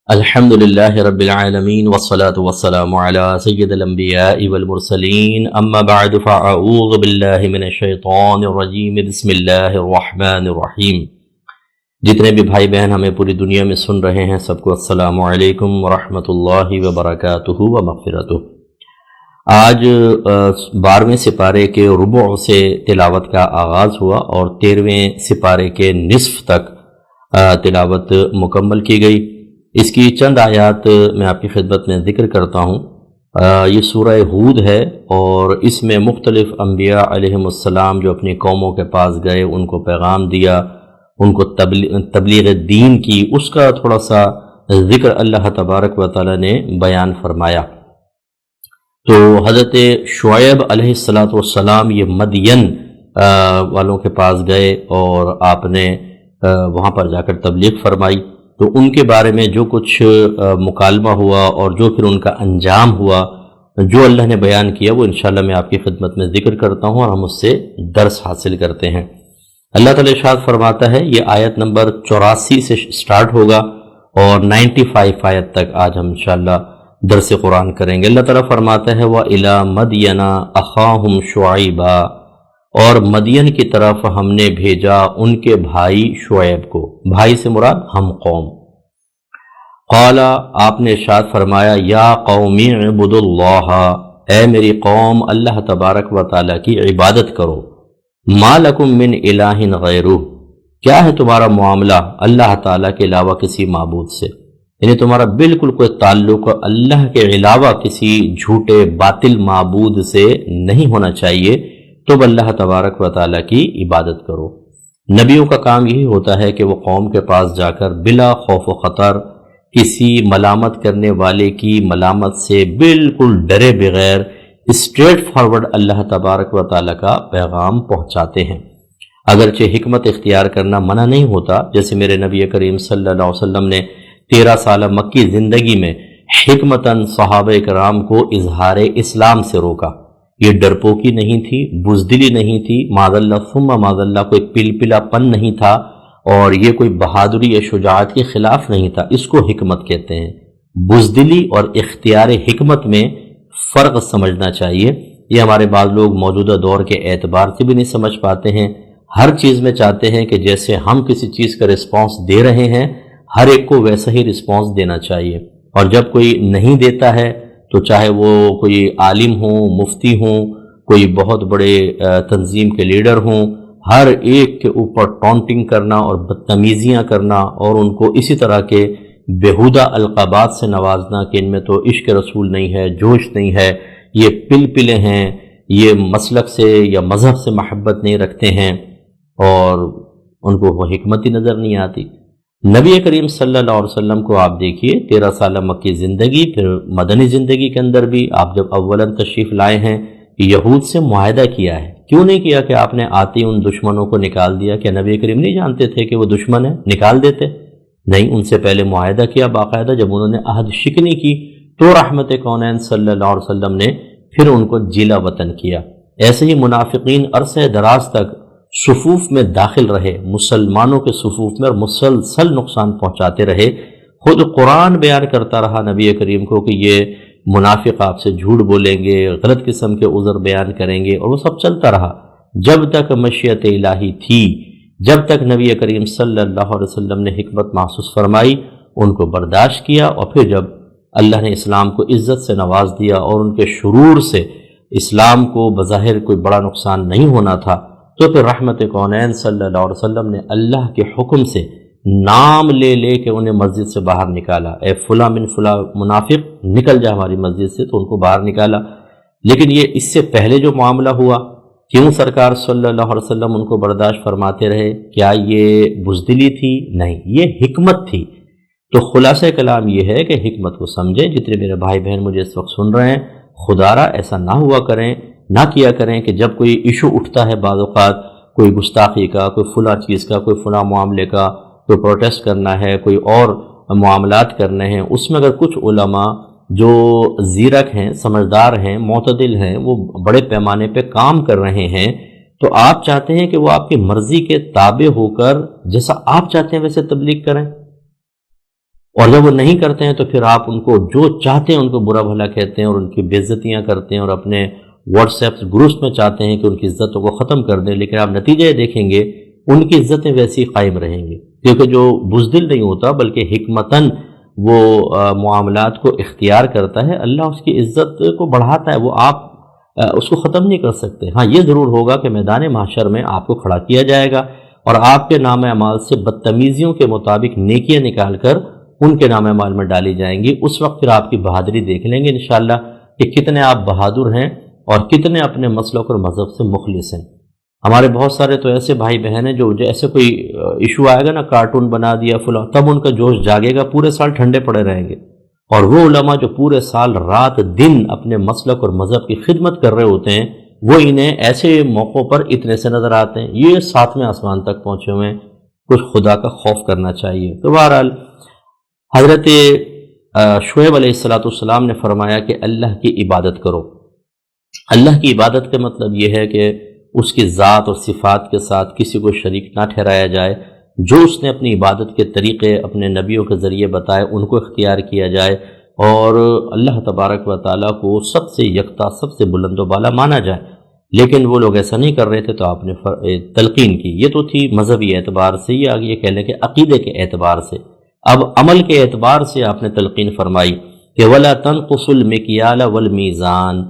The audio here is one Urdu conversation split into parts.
الحمد للہ رب العالمین والصلاة والسلام علی سید الانبیاء والمرسلین اما بعد فاعوذ باللہ من الشیطان الرجیم بسم اللہ الرحمن الرحیم۔ جتنے بھی بھائی بہن ہمیں پوری دنیا میں سن رہے ہیں سب کو السلام علیکم ورحمۃ اللہ وبرکاتہ و مغفرتہ۔ آج 12ویں سپارے کے ربع سے تلاوت کا آغاز ہوا اور 13ویں سپارے کے نصف تک تلاوت مکمل کی گئی۔ اس کی چند آیات میں آپ کی خدمت میں ذکر کرتا ہوں۔ یہ سورہ ہود ہے اور اس میں مختلف انبیاء علیہم السلام جو اپنی قوموں کے پاس گئے، ان کو پیغام دیا، ان کو تبلیغ دین کی، اس کا تھوڑا سا ذکر اللہ تبارک و تعالی نے بیان فرمایا۔ تو حضرت شعیب علیہ السلام یہ مدین والوں کے پاس گئے اور آپ نے وہاں پر جا کر تبلیغ فرمائی۔ تو ان کے بارے میں جو کچھ مکالمہ ہوا اور جو پھر ان کا انجام ہوا، جو اللہ نے بیان کیا، وہ انشاءاللہ میں آپ کی خدمت میں ذکر کرتا ہوں اور ہم اس سے درس حاصل کرتے ہیں۔ اللہ تعالی ارشاد فرماتا ہے، یہ آیت نمبر 84 سے سٹارٹ ہوگا اور 95 آیت تک آج ہم انشاءاللہ درس قرآن کریں گے۔ اللہ تعالیٰ فرماتا ہے وَإِلَى مَدْيَنَ أَخَاهُمْ شُعَيْبًا، اور مدین کی طرف ہم نے بھیجا ان کے بھائی شعیب کو۔ بھائی سے مراد ہم قوم۔ قال، آپ نے ارشاد فرمایا، یا قوم اعبدوا اللہ، اے میری قوم اللہ تبارک و تعالیٰ کی عبادت کرو۔ ما لکم من الہ غیرہ، کیا ہے تمہارا معاملہ اللہ تعالیٰ کے علاوہ کسی معبود سے، یعنی تمہارا بالکل کوئی تعلق اللہ کے علاوہ کسی جھوٹے باطل معبود سے نہیں ہونا چاہیے، تو اللہ تبارک و تعالیٰ کی عبادت کرو۔ نبیوں کا کام یہی ہوتا ہے کہ وہ قوم کے پاس جا کر بلا خوف و خطر کسی ملامت کرنے والے کی ملامت سے بالکل ڈرے بغیر اسٹریٹ فارورڈ اللہ تبارک و تعالیٰ کا پیغام پہنچاتے ہیں۔ اگرچہ حکمت اختیار کرنا منع نہیں ہوتا، جیسے میرے نبی کریم صلی اللہ علیہ وسلم نے 13 سالہ مکی زندگی میں حکمتاً صحابہ کرام کو اظہار اسلام سے روکا۔ یہ ڈرپوکی نہیں تھی، بزدلی نہیں تھی، معاذ اللہ ثم معاذ اللہ کوئی پلپلا پن نہیں تھا، اور یہ کوئی بہادری یا شجاعت کے خلاف نہیں تھا۔ اس کو حکمت کہتے ہیں۔ بزدلی اور اختیار حکمت میں فرق سمجھنا چاہیے۔ یہ ہمارے بعض لوگ موجودہ دور کے اعتبار سے بھی نہیں سمجھ پاتے ہیں۔ ہر چیز میں چاہتے ہیں کہ جیسے ہم کسی چیز کا رسپانس دے رہے ہیں، ہر ایک کو ویسا ہی رسپانس دینا چاہیے، اور جب کوئی نہیں دیتا ہے تو چاہے وہ کوئی عالم ہوں، مفتی ہوں، کوئی بہت بڑے تنظیم کے لیڈر ہوں، ہر ایک کے اوپر ٹونٹنگ کرنا اور بدتمیزیاں کرنا اور ان کو اسی طرح کے بیہودہ القابات سے نوازنا کہ ان میں تو عشق رسول نہیں ہے، جوش نہیں ہے، یہ پلپلے ہیں، یہ مسلک سے یا مذہب سے محبت نہیں رکھتے ہیں، اور ان کو وہ حکمت ہی نظر نہیں آتی۔ نبی کریم صلی اللہ علیہ وسلم کو آپ دیکھیے، 13 سالہ مکی زندگی، پھر مدنی زندگی کے اندر بھی آپ جب اولاً تشریف لائے ہیں، یہود سے معاہدہ کیا ہے۔ کیوں نہیں کیا کہ آپ نے آتے ان دشمنوں کو نکال دیا؟ کہ نبی کریم نہیں جانتے تھے کہ وہ دشمن ہیں، نکال دیتے؟ نہیں، ان سے پہلے معاہدہ کیا باقاعدہ۔ جب انہوں نے عہد شکنی کی تو رحمت کونین صلی اللہ علیہ وسلم نے پھر ان کو جیلا وطن کیا۔ ایسے ہی منافقین عرصہ دراز تک صفوف میں داخل رہے، مسلمانوں کے صفوف میں، اور مسلسل نقصان پہنچاتے رہے۔ خود قرآن بیان کرتا رہا نبی کریم کو کہ یہ منافق آپ سے جھوٹ بولیں گے، غلط قسم کے عذر بیان کریں گے، اور وہ سب چلتا رہا جب تک مشیت الہی تھی، جب تک نبی کریم صلی اللہ علیہ وسلم نے حکمت محسوس فرمائی، ان کو برداشت کیا، اور پھر جب اللہ نے اسلام کو عزت سے نواز دیا اور ان کے شرور سے اسلام کو بظاہر کوئی بڑا نقصان نہیں ہونا تھا، تو پھر رحمت کونین صلی اللہ علیہ وسلم نے اللہ کے حکم سے نام لے لے کے انہیں مسجد سے باہر نکالا۔ اے فلاں من فلاں منافق، نکل جا ہماری مسجد سے، تو ان کو باہر نکالا۔ لیکن یہ اس سے پہلے جو معاملہ ہوا، کیوں سرکار صلی اللہ علیہ وسلم ان کو برداشت فرماتے رہے؟ کیا یہ بزدلی تھی؟ نہیں، یہ حکمت تھی۔ تو خلاصہ کلام یہ ہے کہ حکمت کو سمجھیں۔ جتنے میرے بھائی بہن مجھے اس وقت سن رہے ہیں، خدارا ایسا نہ ہوا کریں، نہ کیا کریں کہ جب کوئی ایشو اٹھتا ہے، بعض اوقات کوئی گستاخی کا، کوئی فلاں چیز کا، کوئی فلاں معاملے کا، کوئی پروٹیسٹ کرنا ہے، کوئی اور معاملات کرنے ہیں، اس میں اگر کچھ علماء جو زیرک ہیں، سمجھدار ہیں، معتدل ہیں، وہ بڑے پیمانے پہ کام کر رہے ہیں، تو آپ چاہتے ہیں کہ وہ آپ کی مرضی کے تابع ہو کر جیسا آپ چاہتے ہیں ویسے تبلیغ کریں، اور جب وہ نہیں کرتے ہیں تو پھر آپ ان کو جو چاہتے ہیں ان کو برا بھلا کہتے ہیں اور ان کی بے عزتیاں کرتے ہیں اور اپنے واٹس ایپ گروپس میں چاہتے ہیں کہ ان کی عزتوں کو ختم کر دیں، لیکن آپ نتیجے دیکھیں گے ان کی عزتیں ویسی قائم رہیں گی، کیونکہ جو بزدل نہیں ہوتا بلکہ حکمتاً وہ معاملات کو اختیار کرتا ہے، اللہ اس کی عزت کو بڑھاتا ہے، وہ آپ اس کو ختم نہیں کر سکتے۔ ہاں یہ ضرور ہوگا کہ میدان محشر میں آپ کو کھڑا کیا جائے گا اور آپ کے نام اعمال سے بدتمیزیوں کے مطابق نیکیاں نکال کر ان کے نام اعمال میں ڈالی جائیں گی۔ اس وقت پھر آپ کی بہادری دیکھ لیں گے انشاءاللہ کہ کتنے آپ بہادر ہیں اور کتنے اپنے مسلک اور مذہب سے مخلص ہیں۔ ہمارے بہت سارے تو ایسے بھائی بہن ہیں جو ایسے کوئی ایشو آئے گا نا، کارٹون بنا دیا فلاں، تب ان کا جوش جاگے گا، پورے سال ٹھنڈے پڑے رہیں گے۔ اور وہ علماء جو پورے سال رات دن اپنے مسلک اور مذہب کی خدمت کر رہے ہوتے ہیں، وہ انہیں ایسے موقعوں پر اتنے سے نظر آتے ہیں، یہ 7ویں آسمان تک پہنچے ہوئے ہیں۔ کچھ خدا کا خوف کرنا چاہیے۔ تو بہرحال حضرت شعیب علیہ السلام نے فرمایا کہ اللہ کی عبادت کرو۔ اللہ کی عبادت کا مطلب یہ ہے کہ اس کی ذات اور صفات کے ساتھ کسی کو شریک نہ ٹھہرایا جائے، جو اس نے اپنی عبادت کے طریقے اپنے نبیوں کے ذریعے بتائے ان کو اختیار کیا جائے، اور اللہ تبارک و تعالیٰ کو سب سے یکتا، سب سے بلند و بالا مانا جائے۔ لیکن وہ لوگ ایسا نہیں کر رہے تھے، تو آپ نے تلقین کی۔ یہ تو تھی مذہبی اعتبار سے، یہ آگے یہ کہہ لیں کہ عقیدے کے اعتبار سے۔ اب عمل کے اعتبار سے آپ نے تلقین فرمائی کہ وَلَا تَنْقُصُ الْمِكْيَالَ وَالْمِيزَانَ،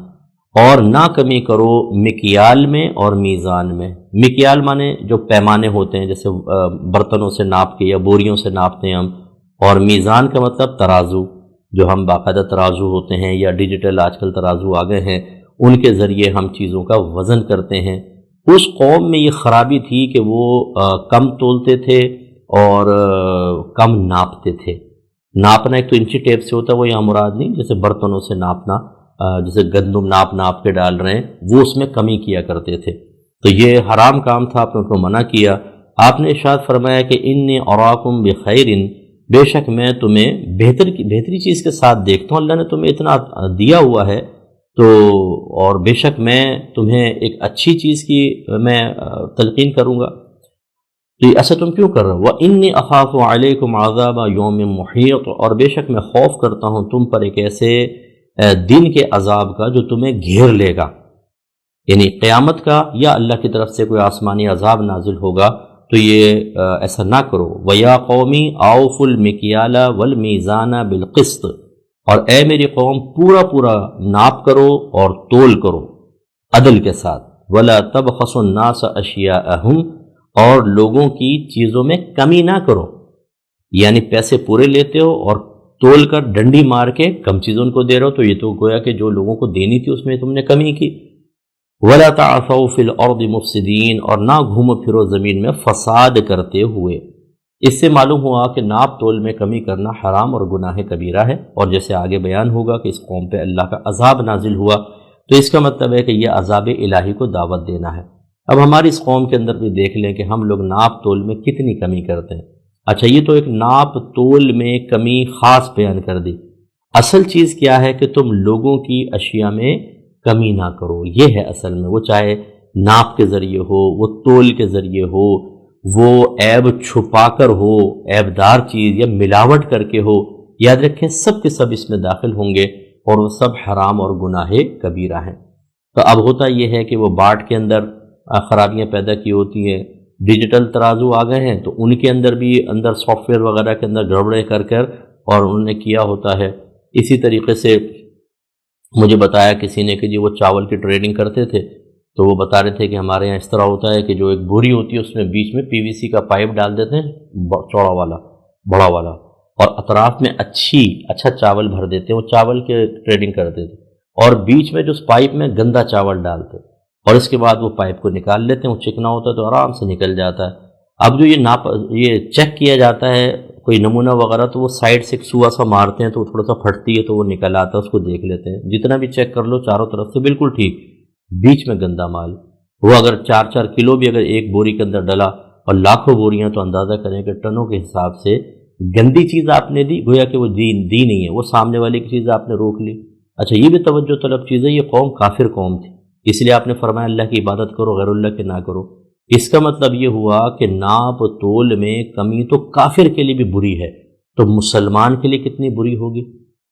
اور نہ کمی کرو مکیال میں اور میزان میں۔ مکیال مانے جو پیمانے ہوتے ہیں، جیسے برتنوں سے ناپ کے یا بوریوں سے ناپتے ہیں ہم، اور میزان کا مطلب ترازو، جو ہم باقاعدہ ترازو ہوتے ہیں یا ڈیجیٹل آج کل ترازو آ گئے ہیں، ان کے ذریعے ہم چیزوں کا وزن کرتے ہیں۔ اس قوم میں یہ خرابی تھی کہ وہ کم تولتے تھے اور کم ناپتے تھے۔ ناپنا ایک تو انچی ٹیپ سے ہوتا ہے، وہ یہاں مراد نہیں، جیسے برتنوں سے ناپنا، جیسے گندم ناپ کے ڈال رہے ہیں، وہ اس میں کمی کیا کرتے تھے۔ تو یہ حرام کام تھا، آپ نے ان کو منع کیا۔ آپ نے ارشاد فرمایا کہ انی اراکم بخیر، بے شک میں تمہیں بہتری چیز کے ساتھ دیکھتا ہوں، اللہ نے تمہیں اتنا دیا ہوا ہے تو، اور بے شک میں تمہیں ایک اچھی چیز کی میں تلقین کروں گا، تو ایسا تم کیوں کر رہے ہو؟ وَإِنِّي أَخَافُ عَلَيْكُمْ عَذَابَ يَوْمٍ مُحِيطٍ، اور بے شک میں خوف کرتا ہوں تم پر ایک ایسے دن کے عذاب کا جو تمہیں گھیر لے گا، یعنی قیامت کا، یا اللہ کی طرف سے کوئی آسمانی عذاب نازل ہوگا، تو یہ ایسا نہ کرو۔ وَيَا قَوْمِ أَوْفُوا الْمِكْيَالَ وَالْمِيزَانَ بِالْقِسْطِ، اور اے میری قوم پورا ناپ کرو اور تول کرو عدل کے ساتھ۔ وَلَا تَبْخَسُوا النَّاسَ أَشْيَاءَهُمْ، اور لوگوں کی چیزوں میں کمی نہ کرو، یعنی پیسے پورے لیتے ہو اور تول کر ڈنڈی مار کے کم چیزوں ان کو دے رہے ہو، تو یہ تو گویا کہ جو لوگوں کو دینی تھی اس میں تم نے کمی کی۔ وَلَا تَعْثَوْا فِي الْأَرْضِ مُفْسِدِينَ، اور نہ گھومو پھرو زمین میں فساد کرتے ہوئے۔ اس سے معلوم ہوا کہ ناپ تول میں کمی کرنا حرام اور گناہ کبیرہ ہے، اور جیسے آگے بیان ہوگا کہ اس قوم پہ اللہ کا عذاب نازل ہوا، تو اس کا مطلب ہے کہ یہ عذاب الہی کو دعوت دینا ہے۔ اب ہماری اس قوم کے اندر بھی دیکھ لیں کہ ہم لوگ ناپ تول میں کتنی کمی کرتے ہیں۔ اچھا، یہ تو ایک ناپ تول میں کمی خاص بیان کر دی، اصل چیز کیا ہے کہ تم لوگوں کی اشیاء میں کمی نہ کرو، یہ ہے اصل میں۔ وہ چاہے ناپ کے ذریعے ہو، وہ تول کے ذریعے ہو، وہ عیب چھپا کر ہو، عیب دار چیز یا ملاوٹ کر کے ہو، یاد رکھیں سب کے سب اس میں داخل ہوں گے، اور وہ سب حرام اور گناہ کبیرہ ہیں۔ تو اب ہوتا یہ ہے کہ وہ باٹ کے اندر خرابیاں پیدا کی ہوتی ہیں، ڈیجیٹل ترازو آ گئے ہیں تو ان کے اندر بھی سافٹ ویئر وغیرہ کے اندر گڑبڑے کر اور انہوں نے کیا ہوتا ہے۔ اسی طریقے سے مجھے بتایا کسی نے کہ جی وہ چاول کی ٹریڈنگ کرتے تھے، تو وہ بتا رہے تھے کہ ہمارے یہاں اس طرح ہوتا ہے کہ جو ایک بوری ہوتی ہے اس میں بیچ میں PVC کا پائپ ڈال دیتے ہیں، چوڑا والا، بڑا والا، اور اطراف میں اچھا چاول بھر دیتے ہیں، وہ چاول کے ٹریڈنگ کرتے تھے، اور بیچ میں جو اس پائپ میں گندا چاول ڈالتے، اور اس کے بعد وہ پائپ کو نکال لیتے ہیں، وہ چکنا ہوتا ہے تو آرام سے نکل جاتا ہے۔ اب جو یہ چیک کیا جاتا ہے کوئی نمونہ وغیرہ، تو وہ سائڈ سے ایک سوا سا مارتے ہیں تو وہ تھوڑا سا پھٹتی ہے تو وہ نکل آتا ہے، اس کو دیکھ لیتے ہیں، جتنا بھی چیک کر لو چاروں طرف سے بالکل ٹھیک، بیچ میں گندا مال۔ وہ اگر 4 کلو بھی اگر ایک بوری کے اندر ڈلا اور لاکھوں بوریاں، تو اندازہ کریں کہ ٹنوں کے حساب سے گندی چیز آپ نے دی، گویا کہ وہ دی نہیں ہے، وہ سامنے والی کی چیز آپ نے روک لی۔ اچھا، یہ بھی توجہ طلب چیز ہے، یہ قوم کافر قوم تھی، اس لیے آپ نے فرمایا اللہ کی عبادت کرو، غیر اللہ کے نہ کرو۔ اس کا مطلب یہ ہوا کہ ناپ تول میں کمی تو کافر کے لیے بھی بری ہے، تو مسلمان کے لیے کتنی بری ہوگی۔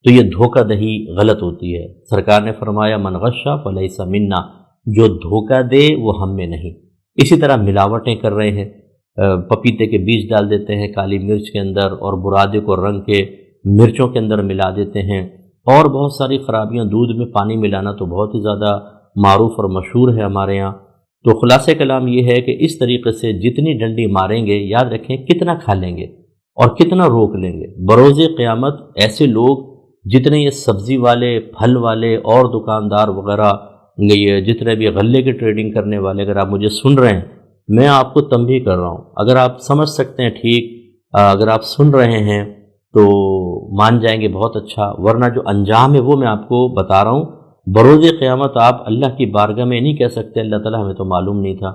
تو یہ دھوکہ دہی غلط ہوتی ہے۔ سرکار نے فرمایا من غش فلیس منا، جو دھوکہ دے وہ ہم میں نہیں۔ اسی طرح ملاوٹیں کر رہے ہیں، پپیتے کے بیج ڈال دیتے ہیں کالی مرچ کے اندر، اور برادے کو رنگ کے مرچوں کے اندر ملا دیتے ہیں، اور بہت ساری خرابیاں۔ دودھ میں پانی ملانا تو بہت ہی زیادہ معروف اور مشہور ہے ہمارے یہاں۔ تو خلاصہ کلام یہ ہے کہ اس طریقے سے جتنی ڈنڈی ماریں گے، یاد رکھیں کتنا کھا لیں گے اور کتنا روک لیں گے۔ بروز قیامت ایسے لوگ جتنے یہ سبزی والے، پھل والے اور دکاندار وغیرہ، یہ جتنے بھی غلے کی ٹریڈنگ کرنے والے، اگر آپ مجھے سن رہے ہیں، میں آپ کو تنبیہ کر رہا ہوں، اگر آپ سمجھ سکتے ہیں ٹھیک، اگر آپ سن رہے ہیں تو مان جائیں گے بہت اچھا، ورنہ جو انجام ہے وہ میں آپ کو بتا رہا ہوں۔ بروز قیامت آپ اللہ کی بارگاہ میں نہیں کہہ سکتے اللہ تعالیٰ ہمیں تو معلوم نہیں تھا۔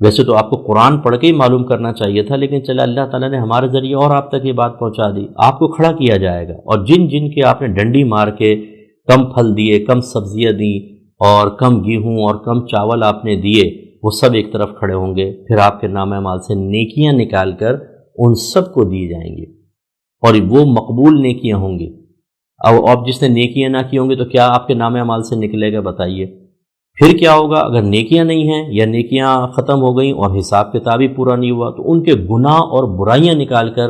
ویسے تو آپ کو قرآن پڑھ کے ہی معلوم کرنا چاہیے تھا، لیکن چلا اللہ تعالیٰ نے ہمارے ذریعے اور آپ تک یہ بات پہنچا دی۔ آپ کو کھڑا کیا جائے گا، اور جن جن کے آپ نے ڈنڈی مار کے کم پھل دیے، کم سبزیاں دیں، اور کم گیہوں اور کم چاول آپ نے دیے، وہ سب ایک طرف کھڑے ہوں گے۔ پھر آپ کے نامہ اعمال سے نیکیاں نکال کر ان سب کو دی جائیں گی، اور وہ مقبول نیکیاں ہوں گی۔ اب جس نے نیکیاں نہ کی ہوں گی تو کیا آپ کے نامہ اعمال سے نکلے گا بتائیے؟ پھر کیا ہوگا اگر نیکیاں نہیں ہیں یا نیکیاں ختم ہو گئیں اور حساب کتاب ہی پورا نہیں ہوا، تو ان کے گناہ اور برائیاں نکال کر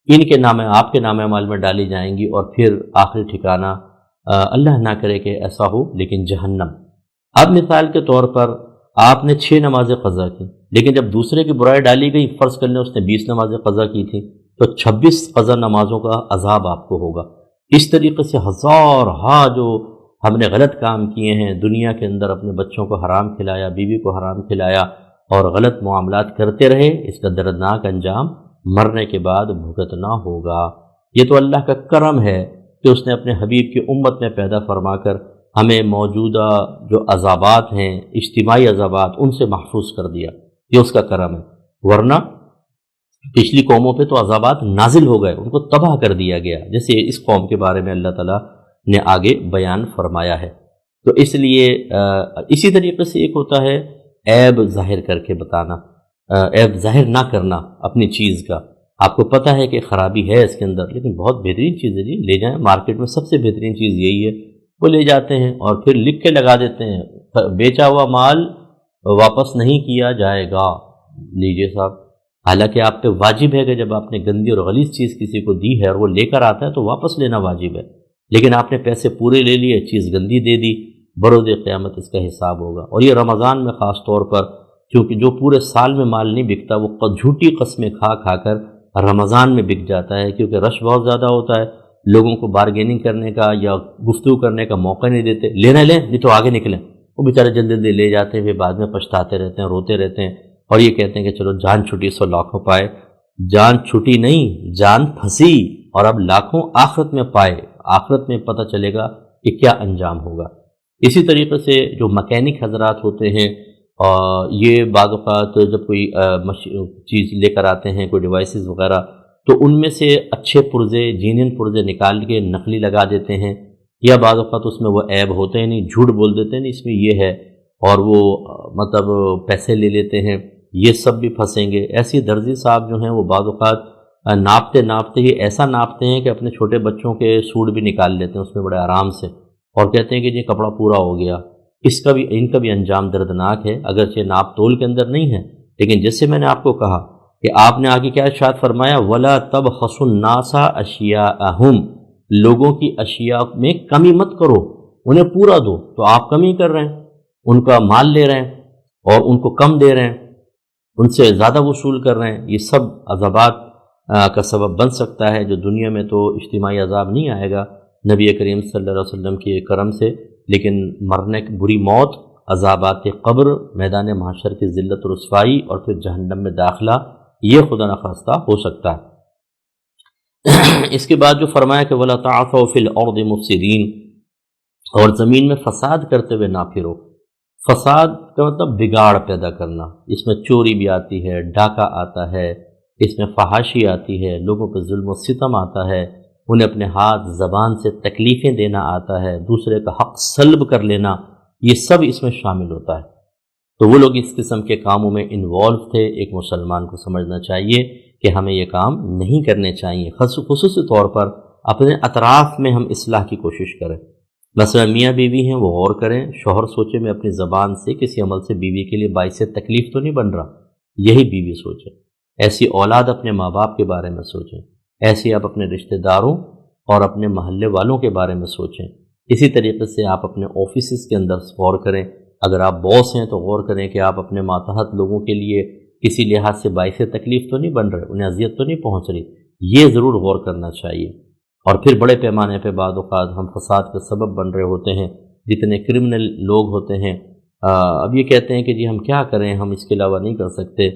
ان کے نام آپ کے نامہ اعمال میں ڈالی جائیں گی، اور پھر آخری ٹھکانہ اللہ نہ کرے کہ ایسا ہو، لیکن جہنم۔ اب مثال کے طور پر آپ نے 6 نمازیں قضا کی، لیکن جب دوسرے کی برائی ڈالی گئی، فرض کر لیں اس نے 20 نمازیں قضا کی تھی، تو 26 قضا نمازوں کا عذاب آپ کو ہوگا۔ اس طریقے سے ہزارہا جو ہم نے غلط کام کیے ہیں، دنیا کے اندر اپنے بچوں کو حرام کھلایا، بیوی کو حرام کھلایا، اور غلط معاملات کرتے رہے، اس کا دردناک انجام مرنے کے بعد بھگتنا ہوگا۔ یہ تو اللہ کا کرم ہے کہ اس نے اپنے حبیب کی امت میں پیدا فرما کر ہمیں موجودہ جو عذابات ہیں، اجتماعی عذابات، ان سے محفوظ کر دیا۔ یہ اس کا کرم ہے، ورنہ پچھلی قوموں پہ تو عذابات نازل ہو گئے، ان کو تباہ کر دیا گیا، جیسے اس قوم کے بارے میں اللہ تعالیٰ نے آگے بیان فرمایا ہے۔ تو اس لیے اسی طریقے سے ایک ہوتا ہے عیب ظاہر کر کے بتانا، عیب ظاہر نہ کرنا اپنی چیز کا۔ آپ کو پتہ ہے کہ خرابی ہے اس کے اندر، لیکن بہت بہترین چیز ہے جی، لے جائیں، مارکیٹ میں سب سے بہترین چیز یہی ہے، وہ لے جاتے ہیں اور پھر لکھ کے لگا دیتے ہیں بیچا ہوا مال واپس نہیں کیا جائے گا، لیجئے صاحب۔ حالانکہ آپ پہ واجب ہے کہ جب آپ نے گندی اور غلیظ چیز کسی کو دی ہے اور وہ لے کر آتا ہے تو واپس لینا واجب ہے، لیکن آپ نے پیسے پورے لے لیے، چیز گندی دے دی، بروز قیامت اس کا حساب ہوگا۔ اور یہ رمضان میں خاص طور پر، کیونکہ جو پورے سال میں مال نہیں بکتا وہ جھوٹی قسمیں کھا کھا کر رمضان میں بک جاتا ہے، کیونکہ رش بہت زیادہ ہوتا ہے، لوگوں کو بارگیننگ کرنے کا یا گفتگو کرنے کا موقع نہیں دیتے، لینا لیں نہیں تو آگے نکلیں۔ وہ بیچارے جلدی جلدی لے جاتے ہیں، بعد میں پچھتاتے رہتے ہیں، روتے رہتے ہیں، اور یہ کہتے ہیں کہ چلو جان چھٹی 100 لاکھوں پائے۔ جان چھٹی نہیں، جان پھنسی، اور اب لاکھوں آخرت میں پائے، آخرت میں پتہ چلے گا کہ کیا انجام ہوگا۔ اسی طریقے سے جو مکینک حضرات ہوتے ہیں، یہ بعض اوقات جب کوئی چیز لے کر آتے ہیں، کوئی ڈیوائسز وغیرہ، تو ان میں سے اچھے پرزے، جینین پرزے نکال کے نقلی لگا دیتے ہیں، یا بعض اوقات اس میں وہ عیب ہوتے ہیں نہیں، جھوٹ بول دیتے ہیں نہیں اس میں یہ ہے، اور وہ مطلب پیسے لے لیتے ہیں، یہ سب بھی پھنسیں گے۔ ایسی درزی صاحب جو ہیں وہ بعض اوقات ناپتے ناپتے ہی ایسا ناپتے ہیں کہ اپنے چھوٹے بچوں کے سوٹ بھی نکال لیتے ہیں اس میں بڑے آرام سے، اور کہتے ہیں کہ یہ کپڑا پورا ہو گیا۔ ان کا بھی انجام دردناک ہے، اگرچہ ناپ تول کے اندر نہیں ہے، لیکن جس سے میں نے آپ کو کہا کہ آپ نے آگے کیا ارشاد فرمایا، وَلَا تَبْخَسُوا النَّاسَ أَشْيَاءَهُمْ، لوگوں کی اشیاء میں کمی مت کرو، انہیں پورا دو، تو آپ کمی کر رہے ہیں، ان کا مال لے رہے ہیں اور ان کو کم دے رہے ہیں، ان سے زیادہ وصول کر رہے ہیں۔ یہ سب عذابات کا سبب بن سکتا ہے، جو دنیا میں تو اجتماعی عذاب نہیں آئے گا نبی کریم صلی اللہ علیہ وسلم کے کرم سے، لیکن مرنے کی بری موت، عذابات قبر، میدان محشر کی ذلت و رسوائی، اور پھر جہنم میں داخلہ، یہ خدا نخواستہ ہو سکتا ہے۔ اس کے بعد جو فرمایا کہ وَلَا تَعْثَوْا فِي الْأَرْضِ مُفْسِدِينَ، اور زمین میں فساد کرتے ہوئے نہ پھرو۔ فساد کا مطلب بگاڑ پیدا کرنا، اس میں چوری بھی آتی ہے، ڈاکہ آتا ہے، اس میں فحاشی آتی ہے، لوگوں پہ ظلم و ستم آتا ہے، انہیں اپنے ہاتھ زبان سے تکلیفیں دینا آتا ہے، دوسرے کا حق سلب کر لینا، یہ سب اس میں شامل ہوتا ہے۔ تو وہ لوگ اس قسم کے کاموں میں انوالو تھے۔ ایک مسلمان کو سمجھنا چاہیے کہ ہمیں یہ کام نہیں کرنے چاہیے. خصوصی طور پر اپنے اطراف میں ہم اصلاح کی کوشش کریں. مثلا میاں بیوی ہیں وہ غور کریں، شوہر سوچے میں اپنی زبان سے کسی عمل سے بیوی کے لیے باعث تکلیف تو نہیں بن رہا، یہی بیوی سوچے. ایسی اولاد اپنے ماں باپ کے بارے میں سوچیں، ایسی آپ اپنے رشتہ داروں اور اپنے محلے والوں کے بارے میں سوچیں. اسی طریقے سے آپ اپنے آفیسز کے اندر غور کریں. اگر آپ باس ہیں تو غور کریں کہ آپ اپنے ماتحت لوگوں کے لیے کسی لحاظ سے باعث تکلیف تو نہیں بن رہے، انہیں اذیت تو نہیں پہنچ رہی. یہ ضرور غور کرنا چاہیے. اور پھر بڑے پیمانے پہ بعض اوقات ہم فساد کا سبب بن رہے ہوتے ہیں. جتنے کرمنل لوگ ہوتے ہیں اب یہ کہتے ہیں کہ جی ہم کیا کریں، ہم اس کے علاوہ نہیں کر سکتے.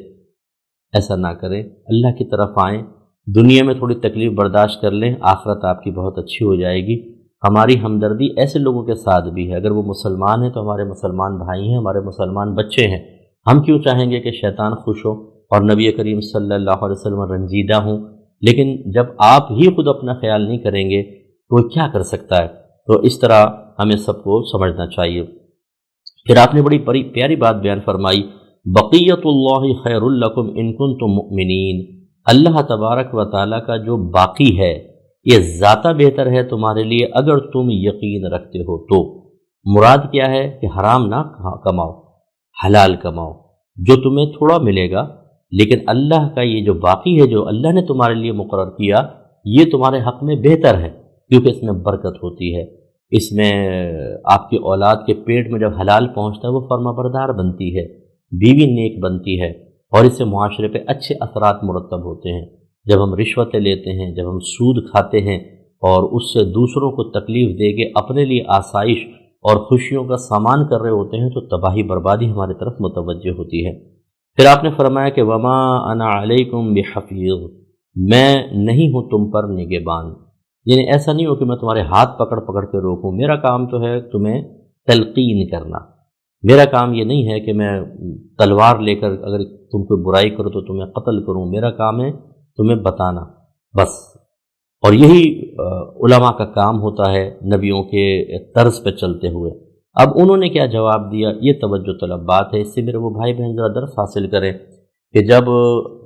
ایسا نہ کریں، اللہ کی طرف آئیں، دنیا میں تھوڑی تکلیف برداشت کر لیں، آخرت آپ کی بہت اچھی ہو جائے گی. ہماری ہمدردی ایسے لوگوں کے ساتھ بھی ہے. اگر وہ مسلمان ہیں تو ہمارے مسلمان بھائی ہیں، ہمارے مسلمان بچے ہیں. ہم کیوں چاہیں گے کہ شیطان خوش ہو اور نبی کریم صلی اللہ علیہ وسلم رنجیدہ ہوں؟ لیکن جب آپ ہی خود اپنا خیال نہیں کریں گے تو وہ کیا کر سکتا ہے؟ تو اس طرح ہمیں سب کو سمجھنا چاہیے. پھر آپ نے بڑی پیاری بات بیان فرمائی، بقیت اللہ خیر لکم ان کنتم مؤمنین. اللہ تبارک و تعالیٰ کا جو باقی ہے یہ ذاتہ بہتر ہے تمہارے لیے اگر تم یقین رکھتے ہو تو. مراد کیا ہے کہ حرام نہ کماؤ، حلال کماؤ، جو تمہیں تھوڑا ملے گا، لیکن اللہ کا یہ جو باقی ہے جو اللہ نے تمہارے لیے مقرر کیا یہ تمہارے حق میں بہتر ہے، کیونکہ اس میں برکت ہوتی ہے. اس میں آپ کی اولاد کے پیٹ میں جب حلال پہنچتا ہے وہ فرما بردار بنتی ہے، بیوی نیک بنتی ہے، اور اس سے معاشرے پہ اچھے اثرات مرتب ہوتے ہیں. جب ہم رشوتیں لیتے ہیں، جب ہم سود کھاتے ہیں اور اس سے دوسروں کو تکلیف دے کے اپنے لیے آسائش اور خوشیوں کا سامان کر رہے ہوتے ہیں تو تباہی بربادی ہماری طرف متوجہ ہوتی ہے. پھر آپ نے فرمایا کہ وما انا علیکم بحفیظ، میں نہیں ہوں تم پر نگہبان. یعنی ایسا نہیں ہو کہ میں تمہارے ہاتھ پکڑ کے روکوں. میرا کام تو ہے تمہیں تلقین کرنا. میرا کام یہ نہیں ہے کہ میں تلوار لے کر اگر تم کوئی برائی کرو تو تمہیں قتل کروں. میرا کام ہے تمہیں بتانا بس. اور یہی علماء کا کام ہوتا ہے نبیوں کے طرز پہ چلتے ہوئے. اب انہوں نے کیا جواب دیا، یہ توجہ طلب بات ہے. اس سے میرے وہ بھائی بہن ذرا درس حاصل کریں کہ جب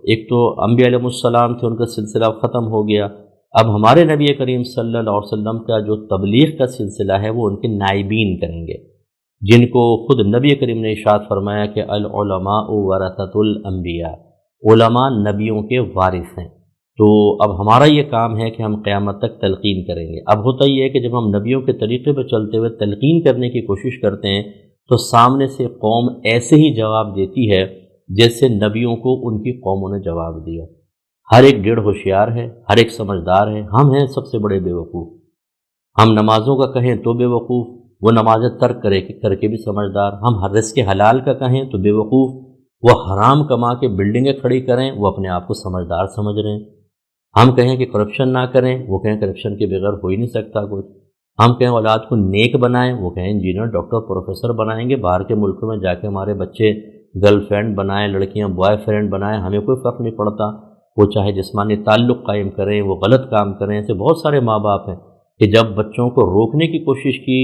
ایک تو انبیاء علیہ السلام تھے، ان کا سلسلہ ختم ہو گیا. اب ہمارے نبی کریم صلی اللہ علیہ وسلم کا جو تبلیغ کا سلسلہ ہے وہ ان کے نائبین کریں گے، جن کو خود نبی کریم نے ارشاد فرمایا کہ العلماء ورثۃ الانبیاء، علماء نبیوں کے وارث ہیں. تو اب ہمارا یہ کام ہے کہ ہم قیامت تک تلقین کریں گے. اب ہوتا یہ ہے کہ جب ہم نبیوں کے طریقے پہ چلتے ہوئے تلقین کرنے کی کوشش کرتے ہیں تو سامنے سے قوم ایسے ہی جواب دیتی ہے جیسے نبیوں کو ان کی قوموں نے جواب دیا. ہر ایک ڈیڑھ ہوشیار ہے، ہر ایک سمجھدار ہے، ہم ہیں سب سے بڑے بے وقوف. ہم نمازوں کا کہیں تو بے وقوف، وہ نمازیں ترک کر کے بھی سمجھدار. ہم ہر رزق حلال کا کہیں تو بے وقوف، وہ حرام کما کے بلڈنگیں کھڑی کریں وہ اپنے آپ کو سمجھدار سمجھ رہے ہیں. ہم کہیں کہ کرپشن نہ کریں، وہ کہیں کرپشن کے بغیر ہو ہی نہیں سکتا کچھ. ہم کہیں اولاد کو نیک بنائیں، وہ کہیں انجینئر ڈاکٹر پروفیسر بنائیں گے. باہر کے ملکوں میں جا کے ہمارے بچے گرل فرینڈ بنائیں، لڑکیاں بوائے فرینڈ بنائیں، ہمیں کوئی فرق نہیں پڑتا. وہ چاہے جسمانی تعلق قائم کریں، وہ غلط کام کریں. ایسے بہت سارے ماں باپ ہیں کہ جب بچوں کو روکنے کی کوشش کی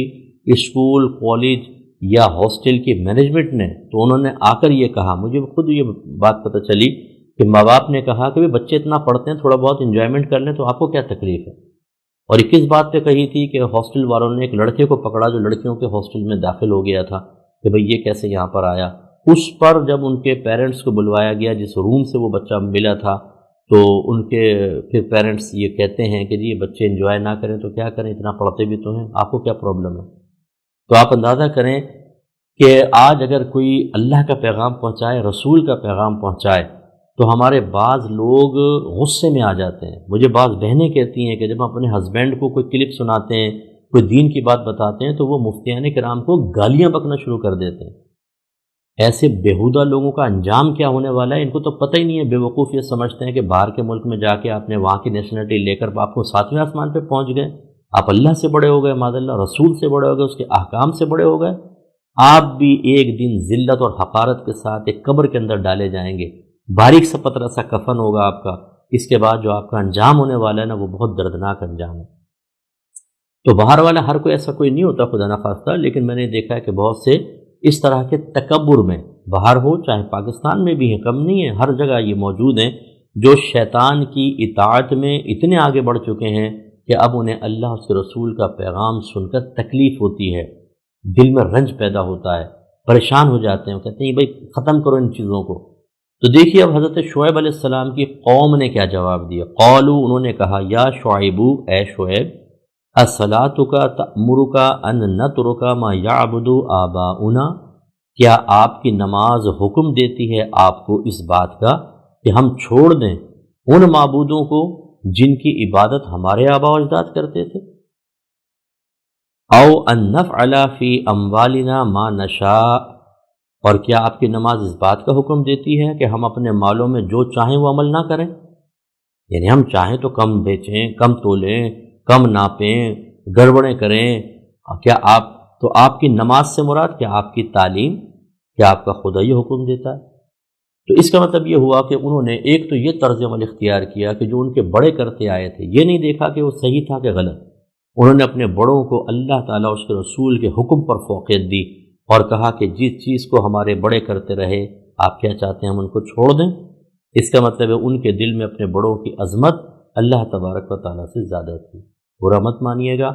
اسکول، کالج یا ہاسٹل کی مینجمنٹ نے، تو انہوں نے آ کر یہ کہا، مجھے خود یہ بات پتہ چلی کہ ماں باپ نے کہا کہ بچے اتنا پڑھتے ہیں، تھوڑا بہت انجوائمنٹ کر لیں تو آپ کو کیا تکلیف ہے. اور یہ کس بات پہ کہی تھی کہ ہاسٹل والوں نے ایک لڑکے کو پکڑا جو لڑکیوں کے ہاسٹل میں داخل ہو گیا تھا کہ بھئی یہ کیسے یہاں پر آیا. اس پر جب ان کے پیرنٹس کو بلوایا گیا جس روم سے وہ بچہ ملا تھا، تو ان کے پھر پیرنٹس یہ کہتے ہیں کہ جی یہ بچے انجوائے نہ کریں تو کیا کریں، اتنا پڑھتے بھی تو ہیں، آپ کو کیا پرابلم ہے. تو آپ اندازہ کریں کہ آج اگر کوئی اللہ کا پیغام پہنچائے، رسول کا پیغام پہنچائے، تو ہمارے بعض لوگ غصے میں آ جاتے ہیں. مجھے بعض بہنیں کہتی ہیں کہ جب ہم اپنے ہسبینڈ کو کوئی کلپ سناتے ہیں، کوئی دین کی بات بتاتے ہیں، تو وہ مفتیان کرام کو گالیاں بکنا شروع کر دیتے ہیں. ایسے بیہودہ لوگوں کا انجام کیا ہونے والا ہے ان کو تو پتہ ہی نہیں ہے. بے وقوف یہ سمجھتے ہیں کہ باہر کے ملک میں جا کے آپ نے وہاں کی نیشنلٹی لے کر آپ کو 7ویں آسمان پہ پہنچ گئے، آپ اللہ سے بڑے ہو گئے، معاذ اللہ رسول سے بڑے ہو گئے، اس کے احکام سے بڑے ہو گئے. آپ بھی ایک دن ذلت اور حقارت کے ساتھ ایک قبر کے اندر ڈالے جائیں گے. باریک سا پتلا سا کفن ہوگا آپ کا. اس کے بعد جو آپ کا انجام ہونے والا ہے نا وہ بہت دردناک انجام ہے. تو باہر والا ہر کوئی ایسا کوئی نہیں ہوتا خدا نخواستہ، لیکن میں نے دیکھا ہے کہ بہت سے اس طرح کے تکبر میں باہر ہو، چاہے پاکستان میں بھی ہیں، کم نہیں ہے، ہر جگہ یہ موجود ہیں جو شیطان کی اطاعت میں اتنے آگے بڑھ چکے ہیں کہ اب انہیں اللہ اس کے رسول کا پیغام سن کر تکلیف ہوتی ہے، دل میں رنج پیدا ہوتا ہے، پریشان ہو جاتے ہیں، وہ کہتے ہیں بھائی ختم کرو ان چیزوں کو۔ تو دیکھیے اب حضرت شعیب علیہ السلام کی قوم نے کیا جواب دیا۔ قالوا، انہوں نے کہا، یا شعیب، اے شعیب، اصلاتک تأمرک ان نترک ما یعبد آباؤنا، کیا آپ کی نماز حکم دیتی ہے آپ کو اس بات کا کہ ہم چھوڑ دیں ان معبودوں کو جن کی عبادت ہمارے آبا و اجداد کرتے تھے؟ او ان نفعل فی اموالنا ما نشاء، اور کیا آپ کی نماز اس بات کا حکم دیتی ہے کہ ہم اپنے مالوں میں جو چاہیں وہ عمل نہ کریں؟ یعنی ہم چاہیں تو کم بیچیں، کم تولیں، کم ناپیں، گڑبڑیں کریں۔ کیا آپ کی نماز سے مراد کیا آپ کی تعلیم، کیا آپ کا خدا یہ حکم دیتا ہے؟ تو اس کا مطلب یہ ہوا کہ انہوں نے ایک تو یہ طرز عمل اختیار کیا کہ جو ان کے بڑے کرتے آئے تھے، یہ نہیں دیکھا کہ وہ صحیح تھا کہ غلط، انہوں نے اپنے بڑوں کو اللہ تعالیٰ اس کے رسول کے حکم پر فوقیت دی اور کہا کہ جس چیز کو ہمارے بڑے کرتے رہے آپ کیا چاہتے ہیں ہم ان کو چھوڑ دیں؟ اس کا مطلب ہے ان کے دل میں اپنے بڑوں کی عظمت اللہ تبارک و تعالیٰ سے زیادہ تھی۔ برا مت مانیے گا،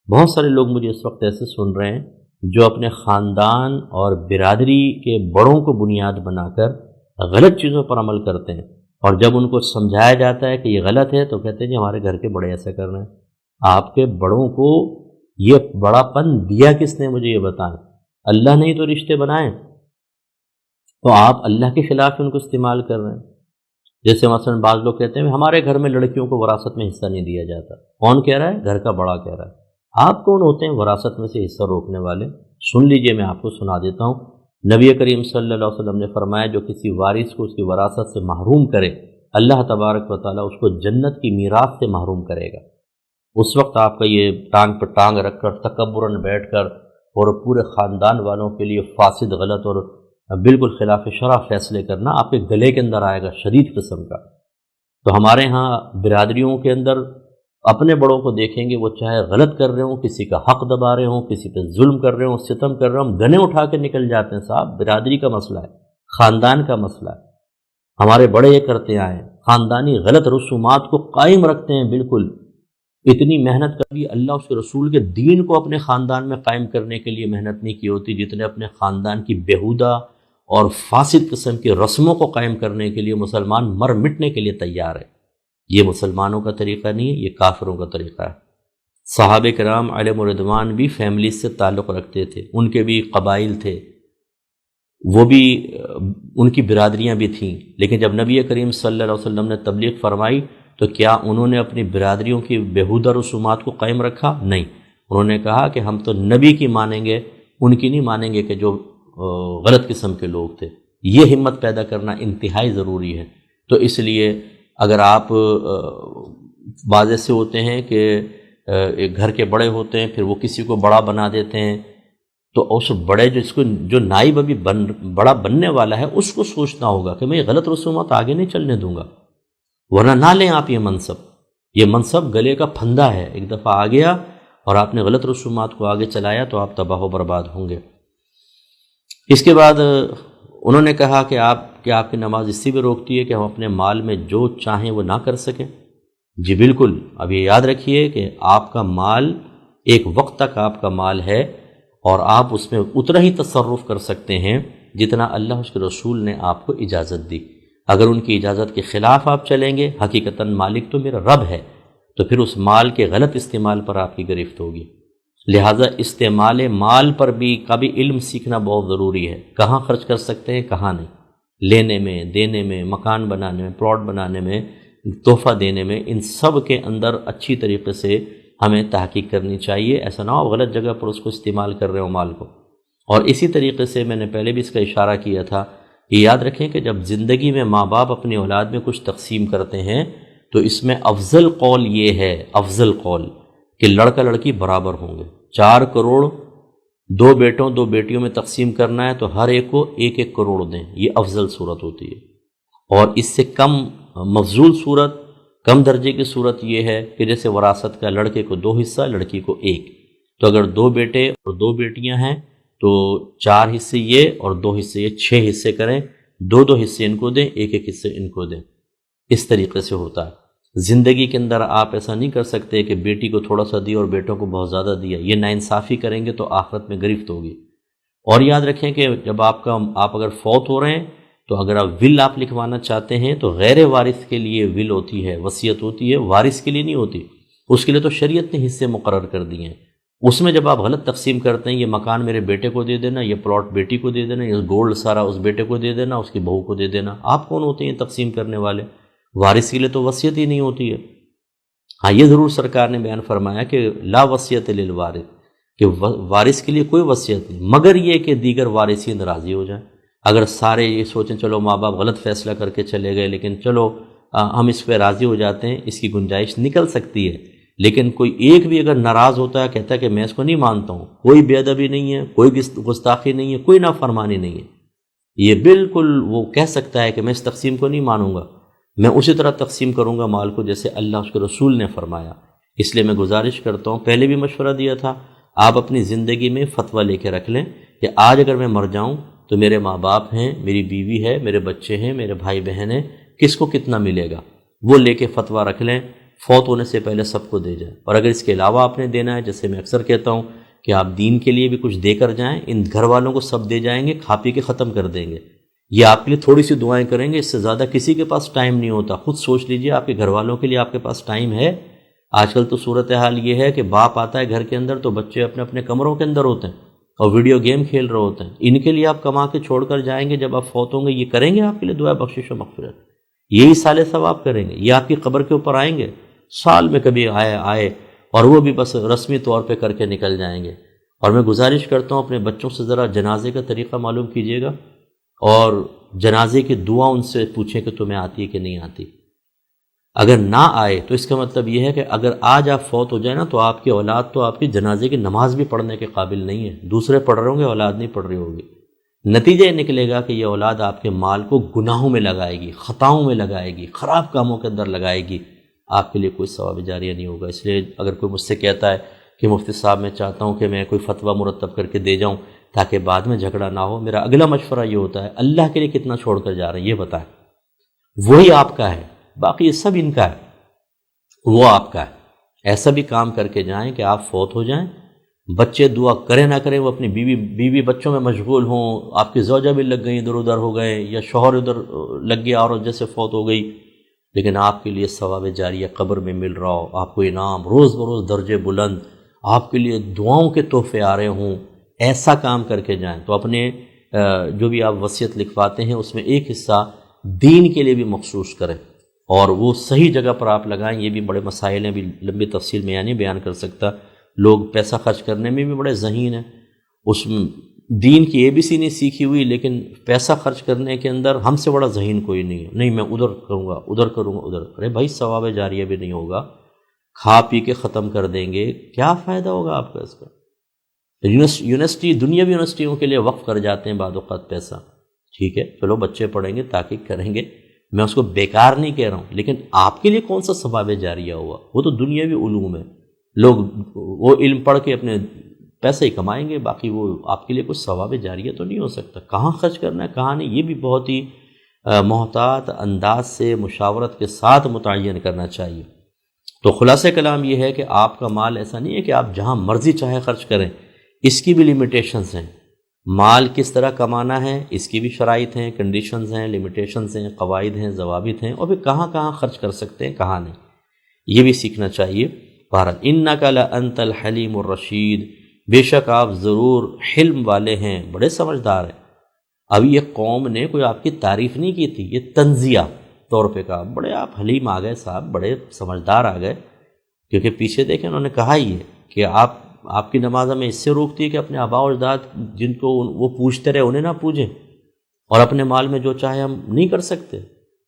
بہت سارے لوگ مجھے اس وقت ایسے سن رہے ہیں جو اپنے خاندان اور برادری کے بڑوں کو بنیاد بنا کر غلط چیزوں پر عمل کرتے ہیں، اور جب ان کو سمجھایا جاتا ہے کہ یہ غلط ہے تو کہتے ہیں جی ہمارے گھر کے بڑے ایسا کر رہے ہیں۔ آپ کے بڑوں کو یہ بڑا پن دیا کس نے؟ مجھے یہ بتائیں۔ اللہ نے ہی تو رشتے بنائے، تو آپ اللہ کے خلاف ان کو استعمال کر رہے ہیں۔ جیسے مثلا بعض لوگ کہتے ہیں ہمارے گھر میں لڑکیوں کو وراثت میں حصہ نہیں دیا جاتا۔ کون کہہ رہا ہے؟ گھر کا بڑا کہہ رہا ہے۔ آپ کون ہوتے ہیں وراثت میں سے حصہ روکنے والے؟ سن لیجئے، میں آپ کو سنا دیتا ہوں۔ نبی کریم صلی اللہ علیہ وسلم نے فرمایا جو کسی وارث کو اس کی وراثت سے محروم کرے، اللہ تبارک و تعالیٰ اس کو جنت کی میراث سے محروم کرے گا۔ اس وقت آپ کا یہ ٹانگ پہ ٹانگ رکھ کر تکبراً بیٹھ کر اور پورے خاندان والوں کے لیے فاسد، غلط اور بالکل خلاف شرع فیصلے کرنا آپ کے گلے کے اندر آئے گا، شدید قسم کا۔ تو ہمارے ہاں برادریوں کے اندر اپنے بڑوں کو دیکھیں گے، وہ چاہے غلط کر رہے ہوں، کسی کا حق دبا رہے ہوں، کسی پہ ظلم کر رہے ہوں، ستم کر رہے ہوں، ہم گنے اٹھا کے نکل جاتے ہیں۔ صاحب برادری کا مسئلہ ہے، خاندان کا مسئلہ ہے، ہمارے بڑے یہ کرتے آئے ہیں، خاندانی غلط رسومات کو قائم رکھتے ہیں۔ بالکل اتنی محنت کبھی اللہ اس کے رسول کے دین کو اپنے خاندان میں قائم کرنے کے لیے محنت نہیں کی ہوتی جتنے اپنے خاندان کی بیہودہ اور فاسد قسم کی رسموں کو قائم کرنے کے لیے مسلمان مر مٹنے کے لیے تیار ہے۔ یہ مسلمانوں کا طریقہ نہیں ہے، یہ کافروں کا طریقہ ہے۔ صحابہ کرام علیہم الرضوان بھی فیملیز سے تعلق رکھتے تھے، ان کے بھی قبائل تھے، وہ بھی ان کی برادریاں بھی تھیں، لیکن جب نبی کریم صلی اللہ علیہ وسلم نے تبلیغ فرمائی تو کیا انہوں نے اپنی برادریوں کی بیہودہ رسومات کو قائم رکھا؟ نہیں، انہوں نے کہا کہ ہم تو نبی کی مانیں گے، ان کی نہیں مانیں گے کہ جو غلط قسم کے لوگ تھے۔ یہ ہمت پیدا کرنا انتہائی ضروری ہے۔ تو اس لیے اگر آپ بعض ایسے ہوتے ہیں کہ ایک گھر کے بڑے ہوتے ہیں، پھر وہ کسی کو بڑا بنا دیتے ہیں، تو اس بڑے جو نائب ابھی بڑا بننے والا ہے اس کو سوچنا ہوگا کہ میں یہ غلط رسومات آگے نہیں چلنے دوں گا، ورنہ نہ لیں آپ یہ منصب گلے کا پھندا ہے، ایک دفعہ آ گیا اور آپ نے غلط رسومات کو آگے چلایا تو آپ تباہ و برباد ہوں گے۔ اس کے بعد انہوں نے کہا کہ آپ کی نماز اسی بھی روکتی ہے کہ ہم اپنے مال میں جو چاہیں وہ نہ کر سکیں؟ جی بالکل، اب یہ یاد رکھیے کہ آپ کا مال ایک وقت تک آپ کا مال ہے اور آپ اس میں اتنا ہی تصرف کر سکتے ہیں جتنا اللہ اس کے رسول نے آپ کو اجازت دی۔ اگر ان کی اجازت کے خلاف آپ چلیں گے، حقیقتاً مالک تو میرا رب ہے، تو پھر اس مال کے غلط استعمال پر آپ کی گرفت ہوگی۔ لہٰذا استعمال مال پر بھی کبھی علم سیکھنا بہت ضروری ہے، کہاں خرچ کر سکتے ہیں کہاں نہیں، لینے میں، دینے میں، مکان بنانے میں، پلاٹ بنانے میں، تحفہ دینے میں، ان سب کے اندر اچھی طریقے سے ہمیں تحقیق کرنی چاہیے۔ ایسا نہ ہو غلط جگہ پر اس کو استعمال کر رہے ہو مال کو۔ اور اسی طریقے سے میں نے پہلے بھی اس کا اشارہ کیا تھا، یہ یاد رکھیں کہ جب زندگی میں ماں باپ اپنی اولاد میں کچھ تقسیم کرتے ہیں تو اس میں افضل قول یہ ہے، افضل قول کہ لڑکا لڑکی برابر ہوں گے۔ 4 کروڑ 2 بیٹوں 2 بیٹیوں میں تقسیم کرنا ہے تو ہر ایک کو 1-1 کروڑ دیں، یہ افضل صورت ہوتی ہے۔ اور اس سے کم مفضول صورت، کم درجے کی صورت یہ ہے کہ جیسے وراثت کا لڑکے کو 2 حصہ، لڑکی کو 1، تو اگر 2 بیٹے اور 2 بیٹیاں ہیں تو 4 حصے یہ اور 2 حصے یہ، 6 حصے کریں، 2 حصے ان کو دیں، 1 حصے ان کو دیں۔ اس طریقے سے ہوتا ہے۔ زندگی کے اندر آپ ایسا نہیں کر سکتے کہ بیٹی کو تھوڑا سا دیا اور بیٹوں کو بہت زیادہ دیا، یہ ناانصافی کریں گے تو آخرت میں گرفت ہوگی۔ اور یاد رکھیں کہ جب آپ اگر فوت ہو رہے ہیں تو اگر آپ لکھوانا چاہتے ہیں تو غیر وارث کے لیے ول ہوتی ہے، وصیت ہوتی ہے، وارث کے لیے نہیں ہوتی۔ اس کے لیے تو شریعت نے حصے مقرر کر دیے ہیں۔ اس میں جب آپ غلط تقسیم کرتے ہیں، یہ مکان میرے بیٹے کو دے دینا، یہ پلاٹ بیٹی کو دے دینا، یہ گولڈ سارا اس بیٹے کو دے دینا، اس کی بہو کو دے دینا، آپ کون ہوتے ہیں تقسیم کرنے والے؟ وارث کے لیے تو وصیت ہی نہیں ہوتی ہے۔ ہاں یہ ضرور سرکار نے بیان فرمایا کہ لا وصیت للوارث، کہ وارث کے لیے کوئی وصیت نہیں، مگر یہ کہ دیگر وارثین راضی ہو جائیں۔ اگر سارے یہ سوچیں چلو ماں باپ غلط فیصلہ کر کے چلے گئے لیکن چلو ہم اس پہ راضی ہو جاتے ہیں، اس کی گنجائش نکل سکتی ہے۔ لیکن کوئی ایک بھی اگر ناراض ہوتا ہے، کہتا ہے کہ میں اس کو نہیں مانتا ہوں، کوئی بے ادبی نہیں ہے، کوئی گستاخی نہیں ہے، کوئی نافرمانی نہیں ہے، یہ بالکل وہ کہہ سکتا ہے کہ میں اس تقسیم کو نہیں مانوں گا، میں اسی طرح تقسیم کروں گا مال کو جیسے اللہ اس کے رسول نے فرمایا۔ اس لیے میں گزارش کرتا ہوں، پہلے بھی مشورہ دیا تھا، آپ اپنی زندگی میں فتویٰ لے کے رکھ لیں کہ آج اگر میں مر جاؤں تو میرے ماں باپ ہیں، میری بیوی ہے، میرے بچے ہیں، میرے بھائی بہن ہیں، کس کو کتنا ملے گا، وہ لے کے فتویٰ رکھ لیں، فوت ہونے سے پہلے سب کو دے جائیں۔ اور اگر اس کے علاوہ آپ نے دینا ہے، جیسے میں اکثر کہتا ہوں کہ آپ دین کے لیے بھی کچھ دے کر جائیں، ان گھر والوں کو سب دے جائیں گے، کھا پی کے ختم کر دیں گے، یہ آپ کے لیے تھوڑی سی دعائیں کریں گے، اس سے زیادہ کسی کے پاس ٹائم نہیں ہوتا۔ خود سوچ لیجئے آپ کے گھر والوں کے لیے آپ کے پاس ٹائم ہے؟ آج کل تو صورتحال یہ ہے کہ باپ آتا ہے گھر کے اندر تو بچے اپنے اپنے کمروں کے اندر ہوتے ہیں اور ویڈیو گیم کھیل رہے ہوتے ہیں۔ ان کے لیے آپ کما کے چھوڑ کر جائیں گے، جب آپ فوت ہوں گے یہ کریں گے آپ کے لیے دعا بخشش و مغفرت، یہی سال ثواب کریں گے، یہ آپ کی قبر کے اوپر آئیں گے، سال میں کبھی آئے اور وہ بھی بس رسمی طور پہ کر کے نکل جائیں گے۔ اور میں گزارش کرتا ہوں اپنے بچوں سے ذرا جنازے کا طریقہ معلوم کیجیے گا اور جنازے کی دعا ان سے پوچھیں کہ تمہیں آتی ہے کہ نہیں آتی۔ اگر نہ آئے تو اس کا مطلب یہ ہے کہ اگر آج آپ فوت ہو جائیں نا تو آپ کی اولاد تو آپ کی جنازے کی نماز بھی پڑھنے کے قابل نہیں ہے، دوسرے پڑھ رہے ہوں گے، اولاد نہیں پڑھ رہی ہوگی۔ نتیجہ یہ نکلے گا کہ یہ اولاد آپ کے مال کو گناہوں میں لگائے گی، خطاؤں میں لگائے گی، خراب کاموں کے اندر لگائے گی، آپ کے لیے کوئی ثواب جاریہ نہیں ہوگا۔ اس لیے اگر کوئی مجھ سے کہتا ہے کہ مفتی صاحب میں چاہتا ہوں کہ میں کوئی فتویٰ مرتب کر کے دے جاؤں تاکہ بعد میں جھگڑا نہ ہو، میرا اگلا مشورہ یہ ہوتا ہے اللہ کے لیے کتنا چھوڑ کر جا رہے ہیں یہ بتائیں، وہی آپ کا ہے، باقی یہ سب ان کا ہے، وہ آپ کا ہے۔ ایسا بھی کام کر کے جائیں کہ آپ فوت ہو جائیں، بچے دعا کریں نہ کریں، وہ اپنی بیوی بچوں میں مشغول ہوں، آپ کی زوجہ بھی لگ گئی ادھر ادھر ہو گئے یا شوہر ادھر لگ گیا اور جیسے فوت ہو گئی، لیکن آپ کے لیے ثواب جاریہ قبر میں مل رہا ہو، آپ کو انعام روز بروز درجے بلند، آپ کے لیے دعاؤں کے تحفے آ رہے ہوں، ایسا کام کر کے جائیں۔ تو اپنے جو بھی آپ وصیت لکھواتے ہیں اس میں ایک حصہ دین کے لیے بھی مخصوص کریں اور وہ صحیح جگہ پر آپ لگائیں۔ یہ بھی بڑے مسائل ہیں، بھی لمبی تفصیل میں نہیں بیان کر سکتا، لوگ پیسہ خرچ کرنے میں بھی بڑے ذہین ہیں، اس دین کی ABC نہیں سیکھی ہوئی لیکن پیسہ خرچ کرنے کے اندر ہم سے بڑا ذہین کوئی نہیں ہے، نہیں میں ادھر کروں گا ادھر کروں گا ادھر، ارے بھائی ثواب جاریہ بھی نہیں ہوگا، کھا پی کے ختم کر دیں گے، کیا فائدہ ہوگا آپ کا اس کا؟ یونیورسٹی دنیاوی یونیورسٹیوں کے لیے وقف کر جاتے ہیں بعض اوقات پیسہ، ٹھیک ہے چلو بچے پڑھیں گے تحقیق کریں گے، میں اس کو بیکار نہیں کہہ رہا ہوں، لیکن آپ کے لیے کون سا ثواب جاریہ ہوا؟ وہ تو دنیاوی علوم ہے، لوگ وہ علم پڑھ کے اپنے پیسے ہی کمائیں گے، باقی وہ آپ کے لیے کچھ ثواب جاریہ تو نہیں ہو سکتا۔ کہاں خرچ کرنا ہے کہاں نہیں، یہ بھی بہت ہی محتاط انداز سے مشاورت کے ساتھ متعین کرنا چاہیے۔ تو خلاصہ کلام یہ ہے کہ آپ کا مال ایسا نہیں ہے کہ آپ جہاں مرضی چاہے خرچ کریں، اس کی بھی لیمیٹیشنز ہیں، مال کس طرح کمانا ہے اس کی بھی شرائط ہیں، کنڈیشنز ہیں، لیمیٹیشنز ہیں، قواعد ہیں، ضوابط ہیں، اور پھر کہاں کہاں خرچ کر سکتے ہیں کہاں نہیں، یہ بھی سیکھنا چاہیے۔ بہرحال اِنَّكَ لَأَنْتَ الْحَلِيمُ الرَّشِيدُ، بے شک آپ ضرور حلم والے ہیں، بڑے سمجھدار ہیں۔ ابھی یہ قوم نے کوئی آپ کی تعریف نہیں کی تھی، یہ تنزیہ طور پہ کہا بڑے آپ حلیم آ گئے صاحب، بڑے سمجھدار آ گئے، کیونکہ پیچھے دیکھیں انہوں نے کہا ہی ہے کہ آپ کی نماز ہمیں اس سے روکتی ہے کہ اپنے آباء و اجداد جن کو وہ پوچھتے رہے انہیں نہ پوجیں، اور اپنے مال میں جو چاہے ہم نہیں کر سکتے۔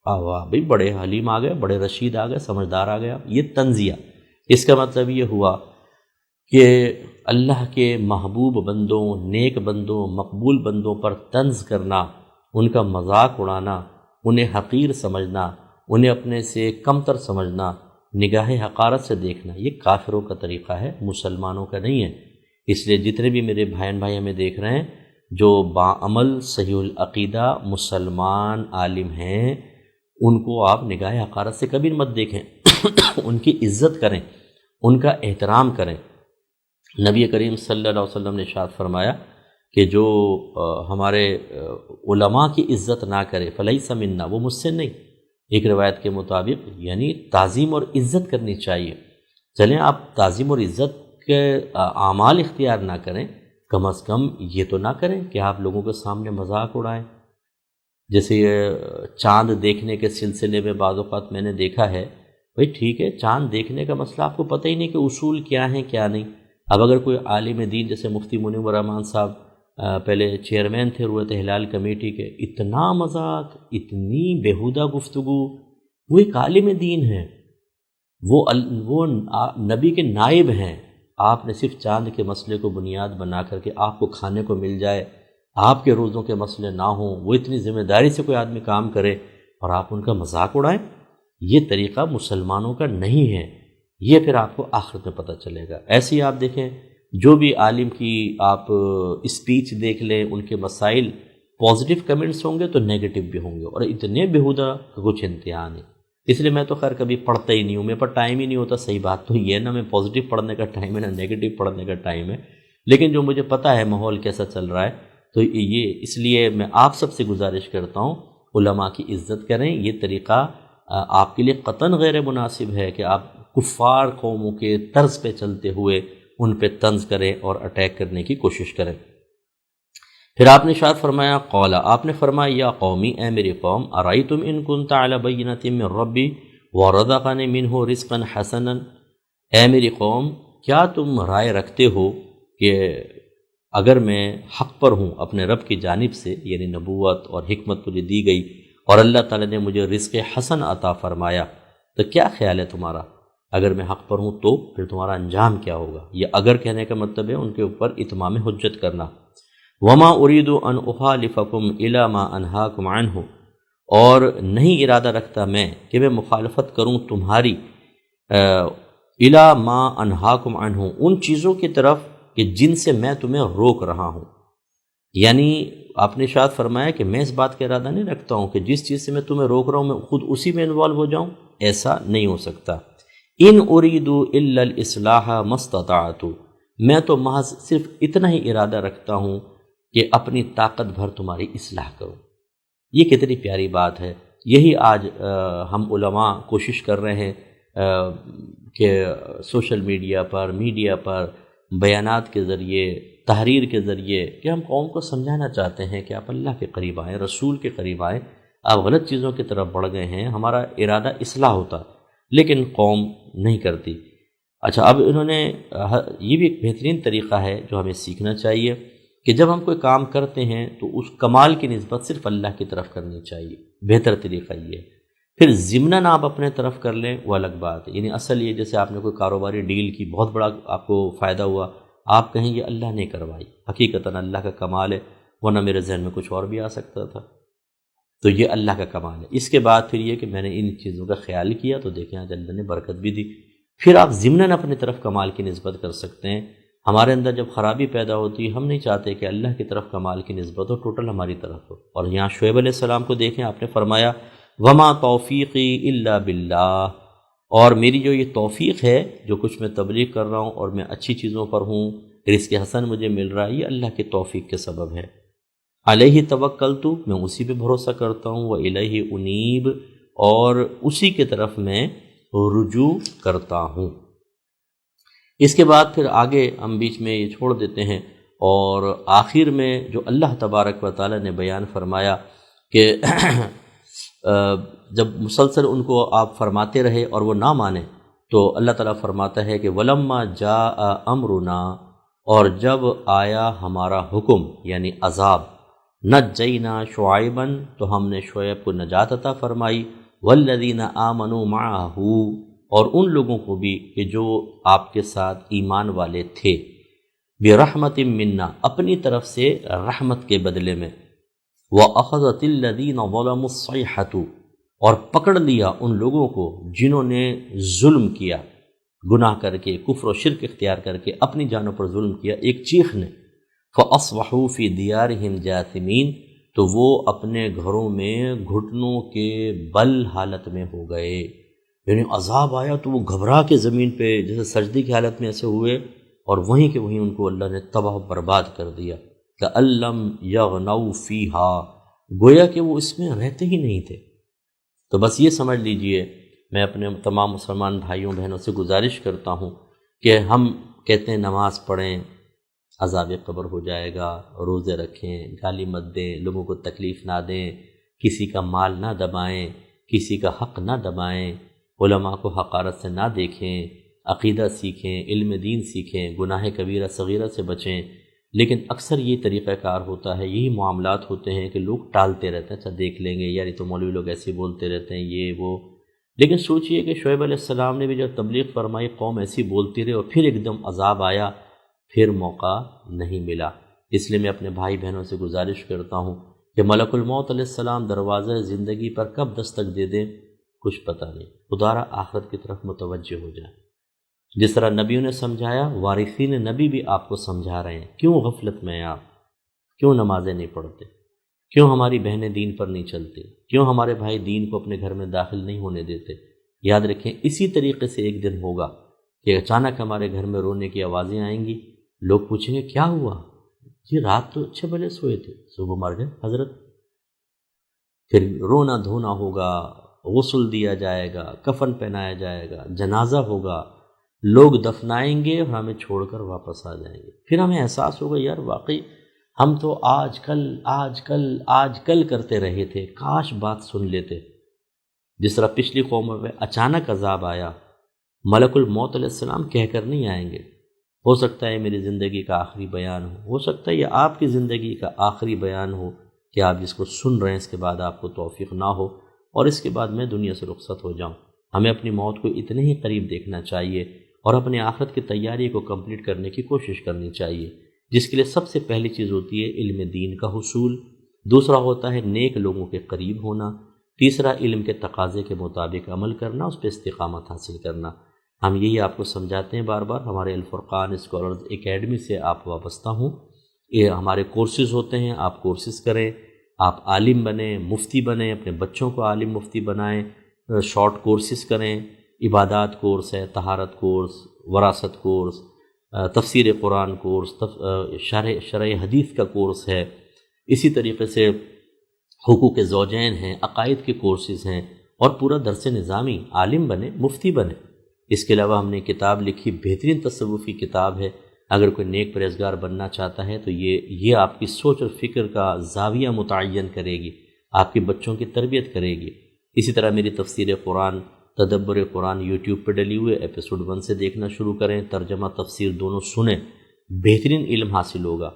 واہ بھائی بڑے حلیم آ گئے، بڑے رشید آ گئے، سمجھدار آ گئے۔ یہ تنزیہ، اس کا مطلب یہ ہوا کہ اللہ کے محبوب بندوں، نیک بندوں، مقبول بندوں پر طنز کرنا، ان کا مذاق اڑانا، انہیں حقیر سمجھنا، انہیں اپنے سے کمتر سمجھنا، نگاہ حقارت سے دیکھنا، یہ کافروں کا طریقہ ہے، مسلمانوں کا نہیں ہے۔ اس لیے جتنے بھی میرے بھائی ہمیں دیکھ رہے ہیں جو باعمل صحیح العقیدہ مسلمان عالم ہیں، ان کو آپ نگاہ حقارت سے کبھی مت دیکھیں ان کی عزت کریں، ان کا احترام کریں۔ نبی کریم صلی اللہ علیہ وسلم نے ارشاد فرمایا کہ جو ہمارے علماء کی عزت نہ کرے فلیس منا، وہ مجھ سے نہیں۔ ایک روایت کے مطابق یعنی تعظیم اور عزت کرنی چاہیے۔ چلیں آپ تعظیم اور عزت کے اعمال اختیار نہ کریں، کم از کم یہ تو نہ کریں کہ آپ لوگوں کے سامنے مذاق اڑائیں۔ جیسے یہ چاند دیکھنے کے سلسلے میں بعض اوقات میں نے دیکھا ہے، بھئی ٹھیک ہے چاند دیکھنے کا مسئلہ آپ کو پتہ ہی نہیں کہ اصول کیا ہیں کیا نہیں۔ اب اگر کوئی عالم دین جیسے مفتی منیر الرحمان صاحب پہلے چیئرمین تھے رویت ہلال کمیٹی کے، اتنا مذاق، اتنی بیہودہ گفتگو، وہ ایک عالم دین ہیں، وہ نبی کے نائب ہیں۔ آپ نے صرف چاند کے مسئلے کو بنیاد بنا کر کے آپ کو کھانے کو مل جائے، آپ کے روزوں کے مسئلے نہ ہوں، وہ اتنی ذمہ داری سے کوئی آدمی کام کرے اور آپ ان کا مذاق اڑائیں، یہ طریقہ مسلمانوں کا نہیں ہے۔ یہ پھر آپ کو آخرت میں پتہ چلے گا۔ ایسے ہی آپ دیکھیں جو بھی عالم کی آپ اسپیچ دیکھ لیں، ان کے مسائل پازیٹیو کمنٹس ہوں گے تو نیگیٹو بھی ہوں گے، اور اتنے بیہودہ کچھ انتہا نہیں۔ اس لیے میں تو خیر کبھی پڑھتا ہی نہیں ہوں، میرے پاس ٹائم ہی نہیں ہوتا۔ صحیح بات تو یہ ہے نا، میں پازیٹیو پڑھنے کا ٹائم ہے نہ نیگیٹو پڑھنے کا ٹائم ہے، لیکن جو مجھے پتہ ہے ماحول کیسا چل رہا ہے تو یہ اس لیے میں آپ سب سے گزارش کرتا ہوں علماء کی عزت کریں۔ یہ طریقہ آپ کے لیے قطعاً غیر مناسب ہے کہ آپ کفار قوموں کے طرز پہ چلتے ہوئے ان پہ طنز کریں اور اٹیک کرنے کی کوشش کریں۔ پھر آپ نے ارشاد فرمایا قال، آپ نے فرمایا یا قومی، اے میری قوم، ارأیتم ان کنت علی بینۃ من ربی ورزقنی منہ رزقا حسنا، اے میری قوم کیا تم رائے رکھتے ہو کہ اگر میں حق پر ہوں اپنے رب کی جانب سے، یعنی نبوت اور حکمت مجھے دی گئی اور اللہ تعالیٰ نے مجھے رزق حسن عطا فرمایا، تو کیا خیال ہے تمہارا؟ اگر میں حق پر ہوں تو پھر تمہارا انجام کیا ہوگا؟ یہ اگر کہنے کا مطلب ہے ان کے اوپر اتمام حجت کرنا۔ وما اريد ان اخالفکم الی ما انہاکم عنہ، اور نہیں ارادہ رکھتا میں کہ میں مخالفت کروں تمہاری الی ما انہاکم عنہ، ان چیزوں کی طرف کہ جن سے میں تمہیں روک رہا ہوں۔ یعنی آپ نے ارشاد فرمایا کہ میں اس بات کا ارادہ نہیں رکھتا ہوں کہ جس چیز سے میں تمہیں روک رہا ہوں میں خود اسی میں انوالو ہو جاؤں، ایسا نہیں ہو سکتا۔ ان اريد الا الاصلاح ما استطعت، میں تو محض صرف اتنا ہی ارادہ رکھتا ہوں کہ اپنی طاقت بھر تمہاری اصلاح کروں۔ یہ کتنی پیاری بات ہے۔ یہی آج ہم علماء کوشش کر رہے ہیں کہ سوشل میڈیا پر بیانات کے ذریعے، تحریر کے ذریعے، کہ ہم قوم کو سمجھانا چاہتے ہیں کہ آپ اللہ کے قریب آئیں، رسول کے قریب آئیں، آپ غلط چیزوں کی طرف بڑھ گئے ہیں، ہمارا ارادہ اصلاح ہوتا، لیکن قوم نہیں کرتی۔ اچھا، اب انہوں نے یہ بھی ایک بہترین طریقہ ہے جو ہمیں سیکھنا چاہیے کہ جب ہم کوئی کام کرتے ہیں تو اس کمال کی نسبت صرف اللہ کی طرف کرنی چاہیے، بہتر طریقہ یہ ہے۔ پھر ضمناً آپ اپنے طرف کر لیں وہ الگ بات ہے، یعنی اصل یہ جیسے آپ نے کوئی کاروباری ڈیل کی، بہت بڑا آپ کو فائدہ ہوا، آپ کہیں یہ اللہ نے کروائی، حقیقتاً اللہ کا کمال ہے، ورنہ میرے ذہن میں کچھ اور بھی آ سکتا تھا، تو یہ اللہ کا کمال ہے۔ اس کے بعد پھر یہ کہ میں نے ان چیزوں کا خیال کیا تو دیکھیں آج اللہ نے برکت بھی دی، پھر آپ ضمناً اپنی طرف کمال کی نسبت کر سکتے ہیں۔ ہمارے اندر جب خرابی پیدا ہوتی ہے ہم نہیں چاہتے کہ اللہ کی طرف کمال کی نسبت ہو، ٹوٹل ہماری طرف ہو۔ اور یہاں شعیب علیہ السلام کو دیکھیں، آپ نے فرمایا وما توفیقی الا باللہ، اور میری جو یہ توفیق ہے، جو کچھ میں تبلیغ کر رہا ہوں اور میں اچھی چیزوں پر ہوں، رزق حسن مجھے مل رہا ہے، یہ اللہ کی توفیق کے سبب ہے۔ علیہ توکلت، میں اسی پہ بھروسہ کرتا ہوں، والیہ انیب، اور اسی کی طرف میں رجوع کرتا ہوں۔ اس کے بعد پھر آگے ہم بیچ میں یہ چھوڑ دیتے ہیں، اور آخر میں جو اللہ تبارک و تعالی نے بیان فرمایا کہ جب مسلسل ان کو آپ فرماتے رہے اور وہ نہ مانے تو اللہ تعالیٰ فرماتا ہے کہ وَلَمَّا جَاءَ أَمْرُنَا، اور جب آیا ہمارا حکم یعنی عذاب، نَجَّيْنَا شُعَيْبًا، تو ہم نے شعیب کو نجات عطا فرمائی، وَالَّذِينَ آمَنُوا مَعَهُ، اور ان لوگوں کو بھی کہ جو آپ کے ساتھ ایمان والے تھے، بِرَحْمَةٍ مِّنَّا، اپنی طرف سے رحمت کے بدلے میں، وَأَخَذَتِ الَّذِينَ ظَلَمُوا الصَّيْحَةُ، اور پکڑ لیا ان لوگوں کو جنہوں نے ظلم کیا، گناہ کر کے، کفر و شرک اختیار کر کے اپنی جانوں پر ظلم کیا، ایک چیخ نے، فَأَصْبَحُوا فِي دِيَارِهِمْ جَاثِمِينَ، تو وہ اپنے گھروں میں گھٹنوں کے بل حالت میں ہو گئے، یعنی عذاب آیا تو وہ گھبرا کے زمین پہ جیسے سجدے کی حالت میں ایسے ہوئے، اور وہیں کہ وہیں ان کو اللہ نے تباہ و برباد کر دیا کَأَلَّمْ يَغْنَوْا فِيهَا، گویا کہ وہ اس میں رہتے ہی نہیں تھے۔ تو بس یہ سمجھ لیجئے، میں اپنے تمام مسلمان بھائیوں بہنوں سے گزارش کرتا ہوں کہ ہم کہتے ہیں نماز پڑھیں، عذاب قبر ہو جائے گا، روزے رکھیں، گالی مت دیں، لوگوں کو تکلیف نہ دیں، کسی کا مال نہ دبائیں، کسی کا حق نہ دبائیں، علماء کو حقارت سے نہ دیکھیں، عقیدہ سیکھیں، علم دین سیکھیں، گناہ کبیرہ صغیرہ سے بچیں۔ لیکن اکثر یہ طریقہ کار ہوتا ہے، یہی معاملات ہوتے ہیں کہ لوگ ٹالتے رہتے ہیں، اچھا دیکھ لیں گے یار، یہ تو مولوی لوگ ایسے بولتے رہتے ہیں، یہ وہ۔ لیکن سوچئے کہ شعیب علیہ السلام نے بھی جب تبلیغ فرمائی، قوم ایسی بولتی رہی، اور پھر ایک دم عذاب آیا، پھر موقع نہیں ملا۔ اس لیے میں اپنے بھائی بہنوں سے گزارش کرتا ہوں کہ ملک الموت علیہ السلام دروازہ زندگی پر کب دستک دے دیں کچھ پتہ نہیں، خدارا آخرت کی طرف متوجہ ہو جائیں۔ جس طرح نبیوں نے سمجھایا، وارثین نبی بھی آپ کو سمجھا رہے ہیں۔ کیوں غفلت میں ہیں آپ؟ کیوں نمازیں نہیں پڑھتے؟ کیوں ہماری بہنیں دین پر نہیں چلتی؟ کیوں ہمارے بھائی دین کو اپنے گھر میں داخل نہیں ہونے دیتے؟ یاد رکھیں، اسی طریقے سے ایک دن ہوگا کہ اچانک ہمارے گھر میں رونے کی آوازیں آئیں گی، لوگ پوچھیں گے کیا ہوا؟ یہ رات تو اچھے بھلے سوئے تھے، صبح مر گئے حضرت۔ پھر رونا دھونا ہوگا، غسل دیا جائے گا، کفن پہنایا جائے گا، جنازہ ہوگا، لوگ دفنائیں گے اور ہمیں چھوڑ کر واپس آ جائیں گے۔ پھر ہمیں احساس ہوگا یار واقعی ہم تو آج کل کرتے رہے تھے، کاش بات سن لیتے۔ جس طرح پچھلی قوموں میں اچانک عذاب آیا، ملک الموت علیہ السلام کہہ کر نہیں آئیں گے، ہو سکتا ہے میری زندگی کا آخری بیان ہو سکتا ہے یہ آپ کی زندگی کا آخری بیان ہو کہ آپ جس کو سن رہے ہیں اس کے بعد آپ کو توفیق نہ ہو اور اس کے بعد میں دنیا سے رخصت ہو جاؤں۔ ہمیں اپنی موت کو اتنے ہی قریب دیکھنا چاہیے اور اپنی آخرت کی تیاری کو کمپلیٹ کرنے کی کوشش کرنی چاہیے، جس کے لیے سب سے پہلی چیز ہوتی ہے علم دین کا حصول، دوسرا ہوتا ہے نیک لوگوں کے قریب ہونا، تیسرا علم کے تقاضے کے مطابق عمل کرنا، اس پہ استقامت حاصل کرنا۔ ہم یہی آپ کو سمجھاتے ہیں بار بار، ہمارے الفرقان اسکالرز اکیڈمی سے آپ وابستہ ہوں، یہ ہمارے کورسز ہوتے ہیں، آپ کورسز کریں، آپ عالم بنیں، مفتی بنیں، اپنے بچوں کو عالم مفتی بنائیں، شارٹ کورسز کریں، عبادات کورس ہے، طہارت کورس، وراثت کورس، تفسیر قرآن کورس، شرح حدیث کا کورس ہے، اسی طریقے سے حقوق زوجین ہیں، عقائد کے کورسز ہیں، اور پورا درس نظامی، عالم بنے، مفتی بنے۔ اس کے علاوہ ہم نے کتاب لکھی، بہترین تصوفی کتاب ہے، اگر کوئی نیک پرہیزگار بننا چاہتا ہے تو یہ آپ کی سوچ اور فکر کا زاویہ متعین کرے گی، آپ کے بچوں کی تربیت کرے گی۔ اسی طرح میری تفسیر قرآن، تدبر قرآن یوٹیوب پہ ڈلی ہوئے، ایپیسوڈ 1 سے دیکھنا شروع کریں، ترجمہ تفسیر دونوں سنیں، بہترین علم حاصل ہوگا۔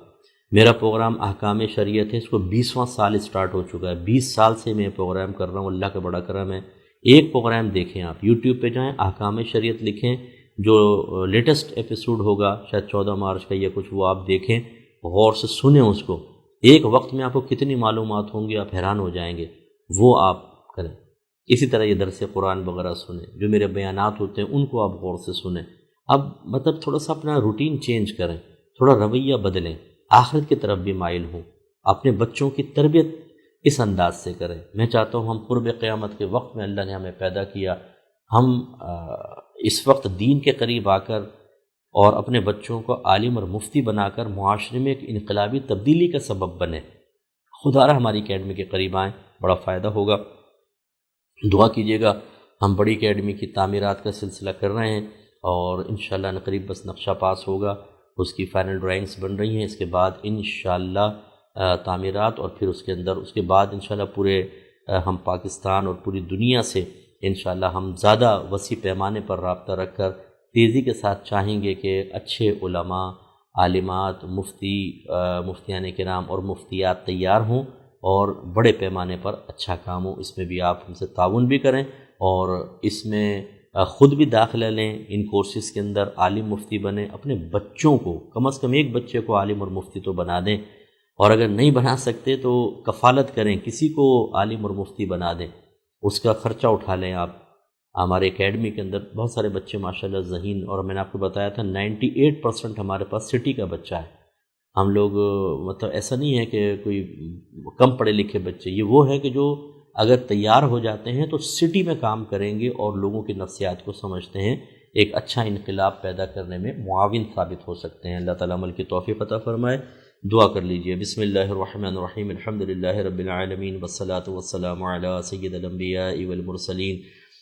میرا پروگرام احکام شریعت ہے، اس کو 20واں سال اسٹارٹ ہو چکا ہے، 20 سال سے میں پروگرام کر رہا ہوں، اللہ کا بڑا کرم ہے۔ ایک پروگرام دیکھیں، آپ یوٹیوب پہ جائیں، احکام شریعت لکھیں، جو لیٹسٹ ایپیسوڈ ہوگا شاید 14 مارچ کا یا کچھ، وہ آپ دیکھیں، غور سے سنیں اس کو، ایک وقت میں آپ کو کتنی معلومات ہوں گی، آپ حیران ہو جائیں گے، وہ آپ کریں۔ اسی طرح یہ درس قرآن وغیرہ سنیں، جو میرے بیانات ہوتے ہیں ان کو آپ غور سے سنیں۔ اب مطلب تھوڑا سا اپنا روٹین چینج کریں، تھوڑا رویہ بدلیں، آخرت کی طرف بھی مائل ہوں، اپنے بچوں کی تربیت اس انداز سے کریں۔ میں چاہتا ہوں ہم قرب قیامت کے وقت میں اللہ نے ہمیں پیدا کیا، ہم اس وقت دین کے قریب آ کر اور اپنے بچوں کو عالم اور مفتی بنا کر معاشرے میں ایک انقلابی تبدیلی کا سبب بنے۔ خدارا ہماری اکیڈمی کے قریب آئیں، بڑا فائدہ ہوگا۔ دعا کیجیے گا، ہم بڑی اکیڈمی کی تعمیرات کا سلسلہ کر رہے ہیں اور انشاءاللہ قریب بس نقشہ پاس ہوگا، اس کی فائنل ڈرائنگز بن رہی ہیں، اس کے بعد انشاءاللہ تعمیرات، اور پھر اس کے اندر اس کے بعد انشاءاللہ پورے ہم پاکستان اور پوری دنیا سے انشاءاللہ ہم زیادہ وسیع پیمانے پر رابطہ رکھ کر تیزی کے ساتھ چاہیں گے کہ اچھے علماء، عالمات، مفتیان کرام اور مفتیات تیار ہوں اور بڑے پیمانے پر اچھا کام ہو۔ اس میں بھی آپ ہم سے تعاون بھی کریں اور اس میں خود بھی داخلہ لیں، ان کورسز کے اندر عالم مفتی بنیں، اپنے بچوں کو کم از کم ایک بچے کو عالم اور مفتی تو بنا دیں، اور اگر نہیں بنا سکتے تو کفالت کریں، کسی کو عالم اور مفتی بنا دیں، اس کا خرچہ اٹھا لیں آپ۔ ہمارے اکیڈمی کے اندر بہت سارے بچے ماشاءاللہ ذہین، اور میں نے آپ کو بتایا تھا 98% ہمارے پاس سٹی کا بچہ ہے، ہم لوگ مطلب ایسا نہیں ہے کہ کوئی کم پڑھے لکھے بچے، یہ وہ ہے کہ جو اگر تیار ہو جاتے ہیں تو سٹی میں کام کریں گے اور لوگوں کی نفسیات کو سمجھتے ہیں، ایک اچھا انقلاب پیدا کرنے میں معاون ثابت ہو سکتے ہیں۔ اللہ تعالیٰ عمل کی توفیق عطا فرمائے۔ دعا کر لیجئے۔ بسم اللہ الرحمن الرحیم، الحمدللہ رب العالمین والصلاة والسلام علی سید الانبیاء والمرسلین،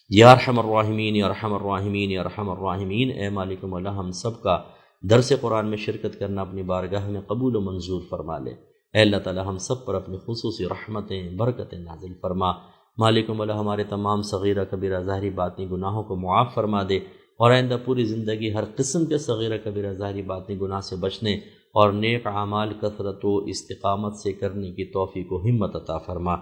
یا ارحم الراحمین یا ارحم الراحمین یا ارحم الراحمین۔ اے مالک مولا، ہم سب کا درس قرآن میں شرکت کرنا اپنی بارگاہ میں قبول و منظور فرما لے۔ اے اللہ تعالی ہم سب پر اپنی خصوصی رحمتیں برکتیں نازل فرما۔ مالک مولا، ہمارے تمام صغیرہ کبیرہ ظاہری باطنی گناہوں کو معاف فرما دے، اور آئندہ پوری زندگی ہر قسم کے صغیرہ کبیرہ ظاہری باطنی گناہ سے بچنے اور نیک اعمال کثرت و استقامت سے کرنے کی توفیق و ہمت عطا فرما۔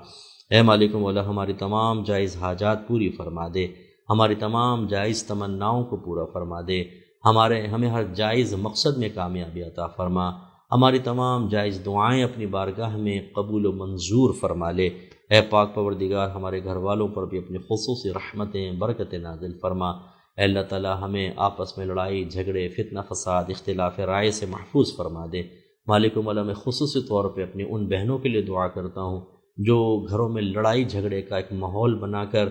اے مالک مولا، ہماری تمام جائز حاجات پوری فرما دے، ہماری تمام جائز تمناؤں کو پورا فرما دے، ہمیں ہر جائز مقصد میں کامیابی عطا فرما، ہماری تمام جائز دعائیں اپنی بارگاہ میں قبول و منظور فرما لے۔ اے پاک پروردگار، ہمارے گھر والوں پر بھی اپنی خصوصی رحمتیں برکتیں نازل فرما۔ اے اللہ تعالی ہمیں آپس میں لڑائی جھگڑے فتنہ فساد اختلاف رائے سے محفوظ فرما دے۔ مالک مولا، میں خصوصی طور پہ اپنی ان بہنوں کے لیے دعا کرتا ہوں جو گھروں میں لڑائی جھگڑے کا ایک ماحول بنا کر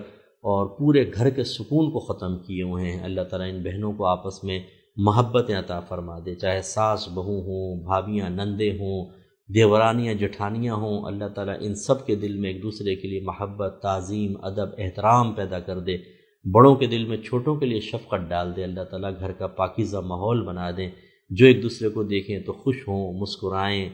اور پورے گھر کے سکون کو ختم کیے ہوئے ہیں۔ اللہ تعالیٰ ان بہنوں کو آپس میں محبت عطا فرما دے، چاہے ساس بہو ہوں، بھابیاں نندے ہوں، دیورانیاں جٹھانیاں ہوں۔ اللہ تعالیٰ ان سب کے دل میں ایک دوسرے کے لیے محبت، تعظیم، ادب، احترام پیدا کر دے، بڑوں کے دل میں چھوٹوں کے لیے شفقت ڈال دے۔ اللہ تعالیٰ گھر کا پاکیزہ ماحول بنا دیں، جو ایک دوسرے کو دیکھیں تو خوش ہوں، مسکرائیں،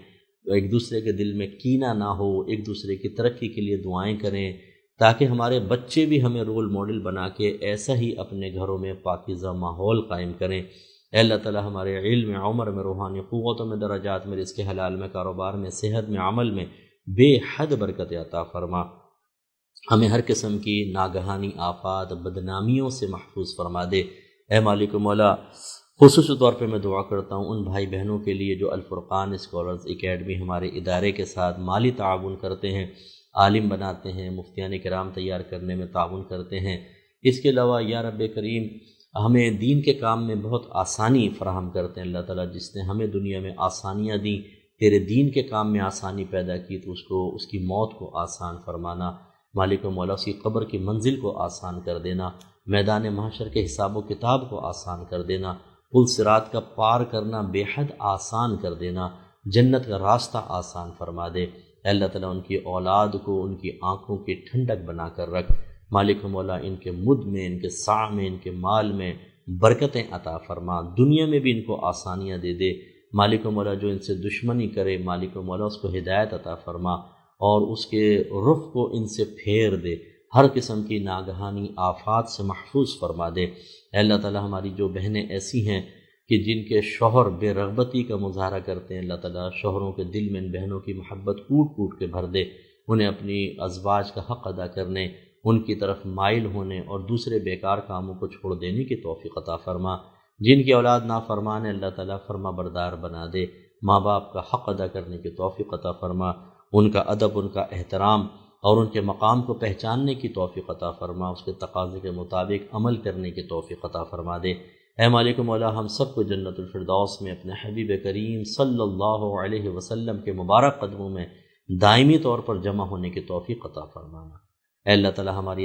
ایک دوسرے کے دل میں کینہ نہ ہو، ایک دوسرے کی ترقی کے لیے دعائیں کریں، تاکہ ہمارے بچے بھی ہمیں رول ماڈل بنا کے ایسا ہی اپنے گھروں میں پاکیزہ ماحول قائم کریں۔ اے اللہ تعالیٰ ہمارے علم، عمر میں، روحانی قوتوں میں، درجات میں، رزق حلال میں، کاروبار میں، صحت میں، عمل میں بے حد برکت عطا فرما۔ ہمیں ہر قسم کی ناگہانی آفات، بدنامیوں سے محفوظ فرما دے۔ اے مالک مولا، خصوصی طور پہ میں دعا کرتا ہوں ان بھائی بہنوں کے لیے جو الفرقان اسکالرز اکیڈمی ہمارے ادارے کے ساتھ مالی تعاون کرتے ہیں، عالم بناتے ہیں، مفتیان کرام تیار کرنے میں تعاون کرتے ہیں۔ اس کے علاوہ یا رب کریم ہمیں دین کے کام میں بہت آسانی فراہم کرتے ہیں۔ اللہ تعالیٰ جس نے ہمیں دنیا میں آسانیاں دیں، تیرے دین کے کام میں آسانی پیدا کی، تو اس کی موت کو آسان فرمانا۔ مالک و مولا، اس کی قبر کی منزل کو آسان کر دینا، میدان محشر کے حساب و کتاب کو آسان کر دینا، پل صراط کا پار کرنا بے حد آسان کر دینا، جنت کا راستہ آسان فرما دے۔ اے اللہ تعالیٰ ان کی اولاد کو ان کی آنکھوں کی ٹھنڈک بنا کر رکھ۔ مالک مولا، ان کے مد میں، ان کے سع میں، ان کے مال میں برکتیں عطا فرما، دنیا میں بھی ان کو آسانیاں دے دے۔ مالک مولا، جو ان سے دشمنی کرے، مالک مولا اس کو ہدایت عطا فرما اور اس کے رخ کو ان سے پھیر دے، ہر قسم کی ناگہانی آفات سے محفوظ فرما دے۔ اے اللہ تعالیٰ ہماری جو بہنیں ایسی ہیں کہ جن کے شوہر بے رغبتی کا مظاہرہ کرتے ہیں، اللہ تعالیٰ شوہروں کے دل میں ان بہنوں کی محبت کوٹ کوٹ کے بھر دے، انہیں اپنی ازواج کا حق ادا کرنے، ان کی طرف مائل ہونے اور دوسرے بیکار کاموں کو چھوڑ دینے کی توفیق عطا فرما۔ جن کی اولاد نافرمان ہے، اللہ تعالیٰ فرما بردار بنا دے، ماں باپ کا حق ادا کرنے کی توفیق عطا فرما، ان کا ادب، ان کا احترام اور ان کے مقام کو پہچاننے کی توفیق عطا فرما، اس کے تقاضے کے مطابق عمل کرنے کی توفیق عطا فرما دے۔ اے مالک مولا، ہم سب کو جنت الفردوس میں اپنے حبیب کریم صلی اللہ علیہ وسلم کے مبارک قدموں میں دائمی طور پر جمع ہونے کی توفیق عطا فرمانا۔ اے اللہ تعالیٰ ہماری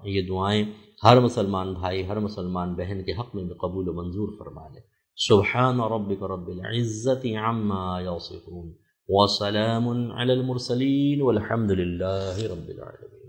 یہ دعائیں ہر مسلمان بھائی، ہر مسلمان بہن کے حق میں قبول و منظور فرما لے۔ سبحان ربک رب العزت عما یصفون وسلام علی المرسلین والحمد للہ رب العالمین۔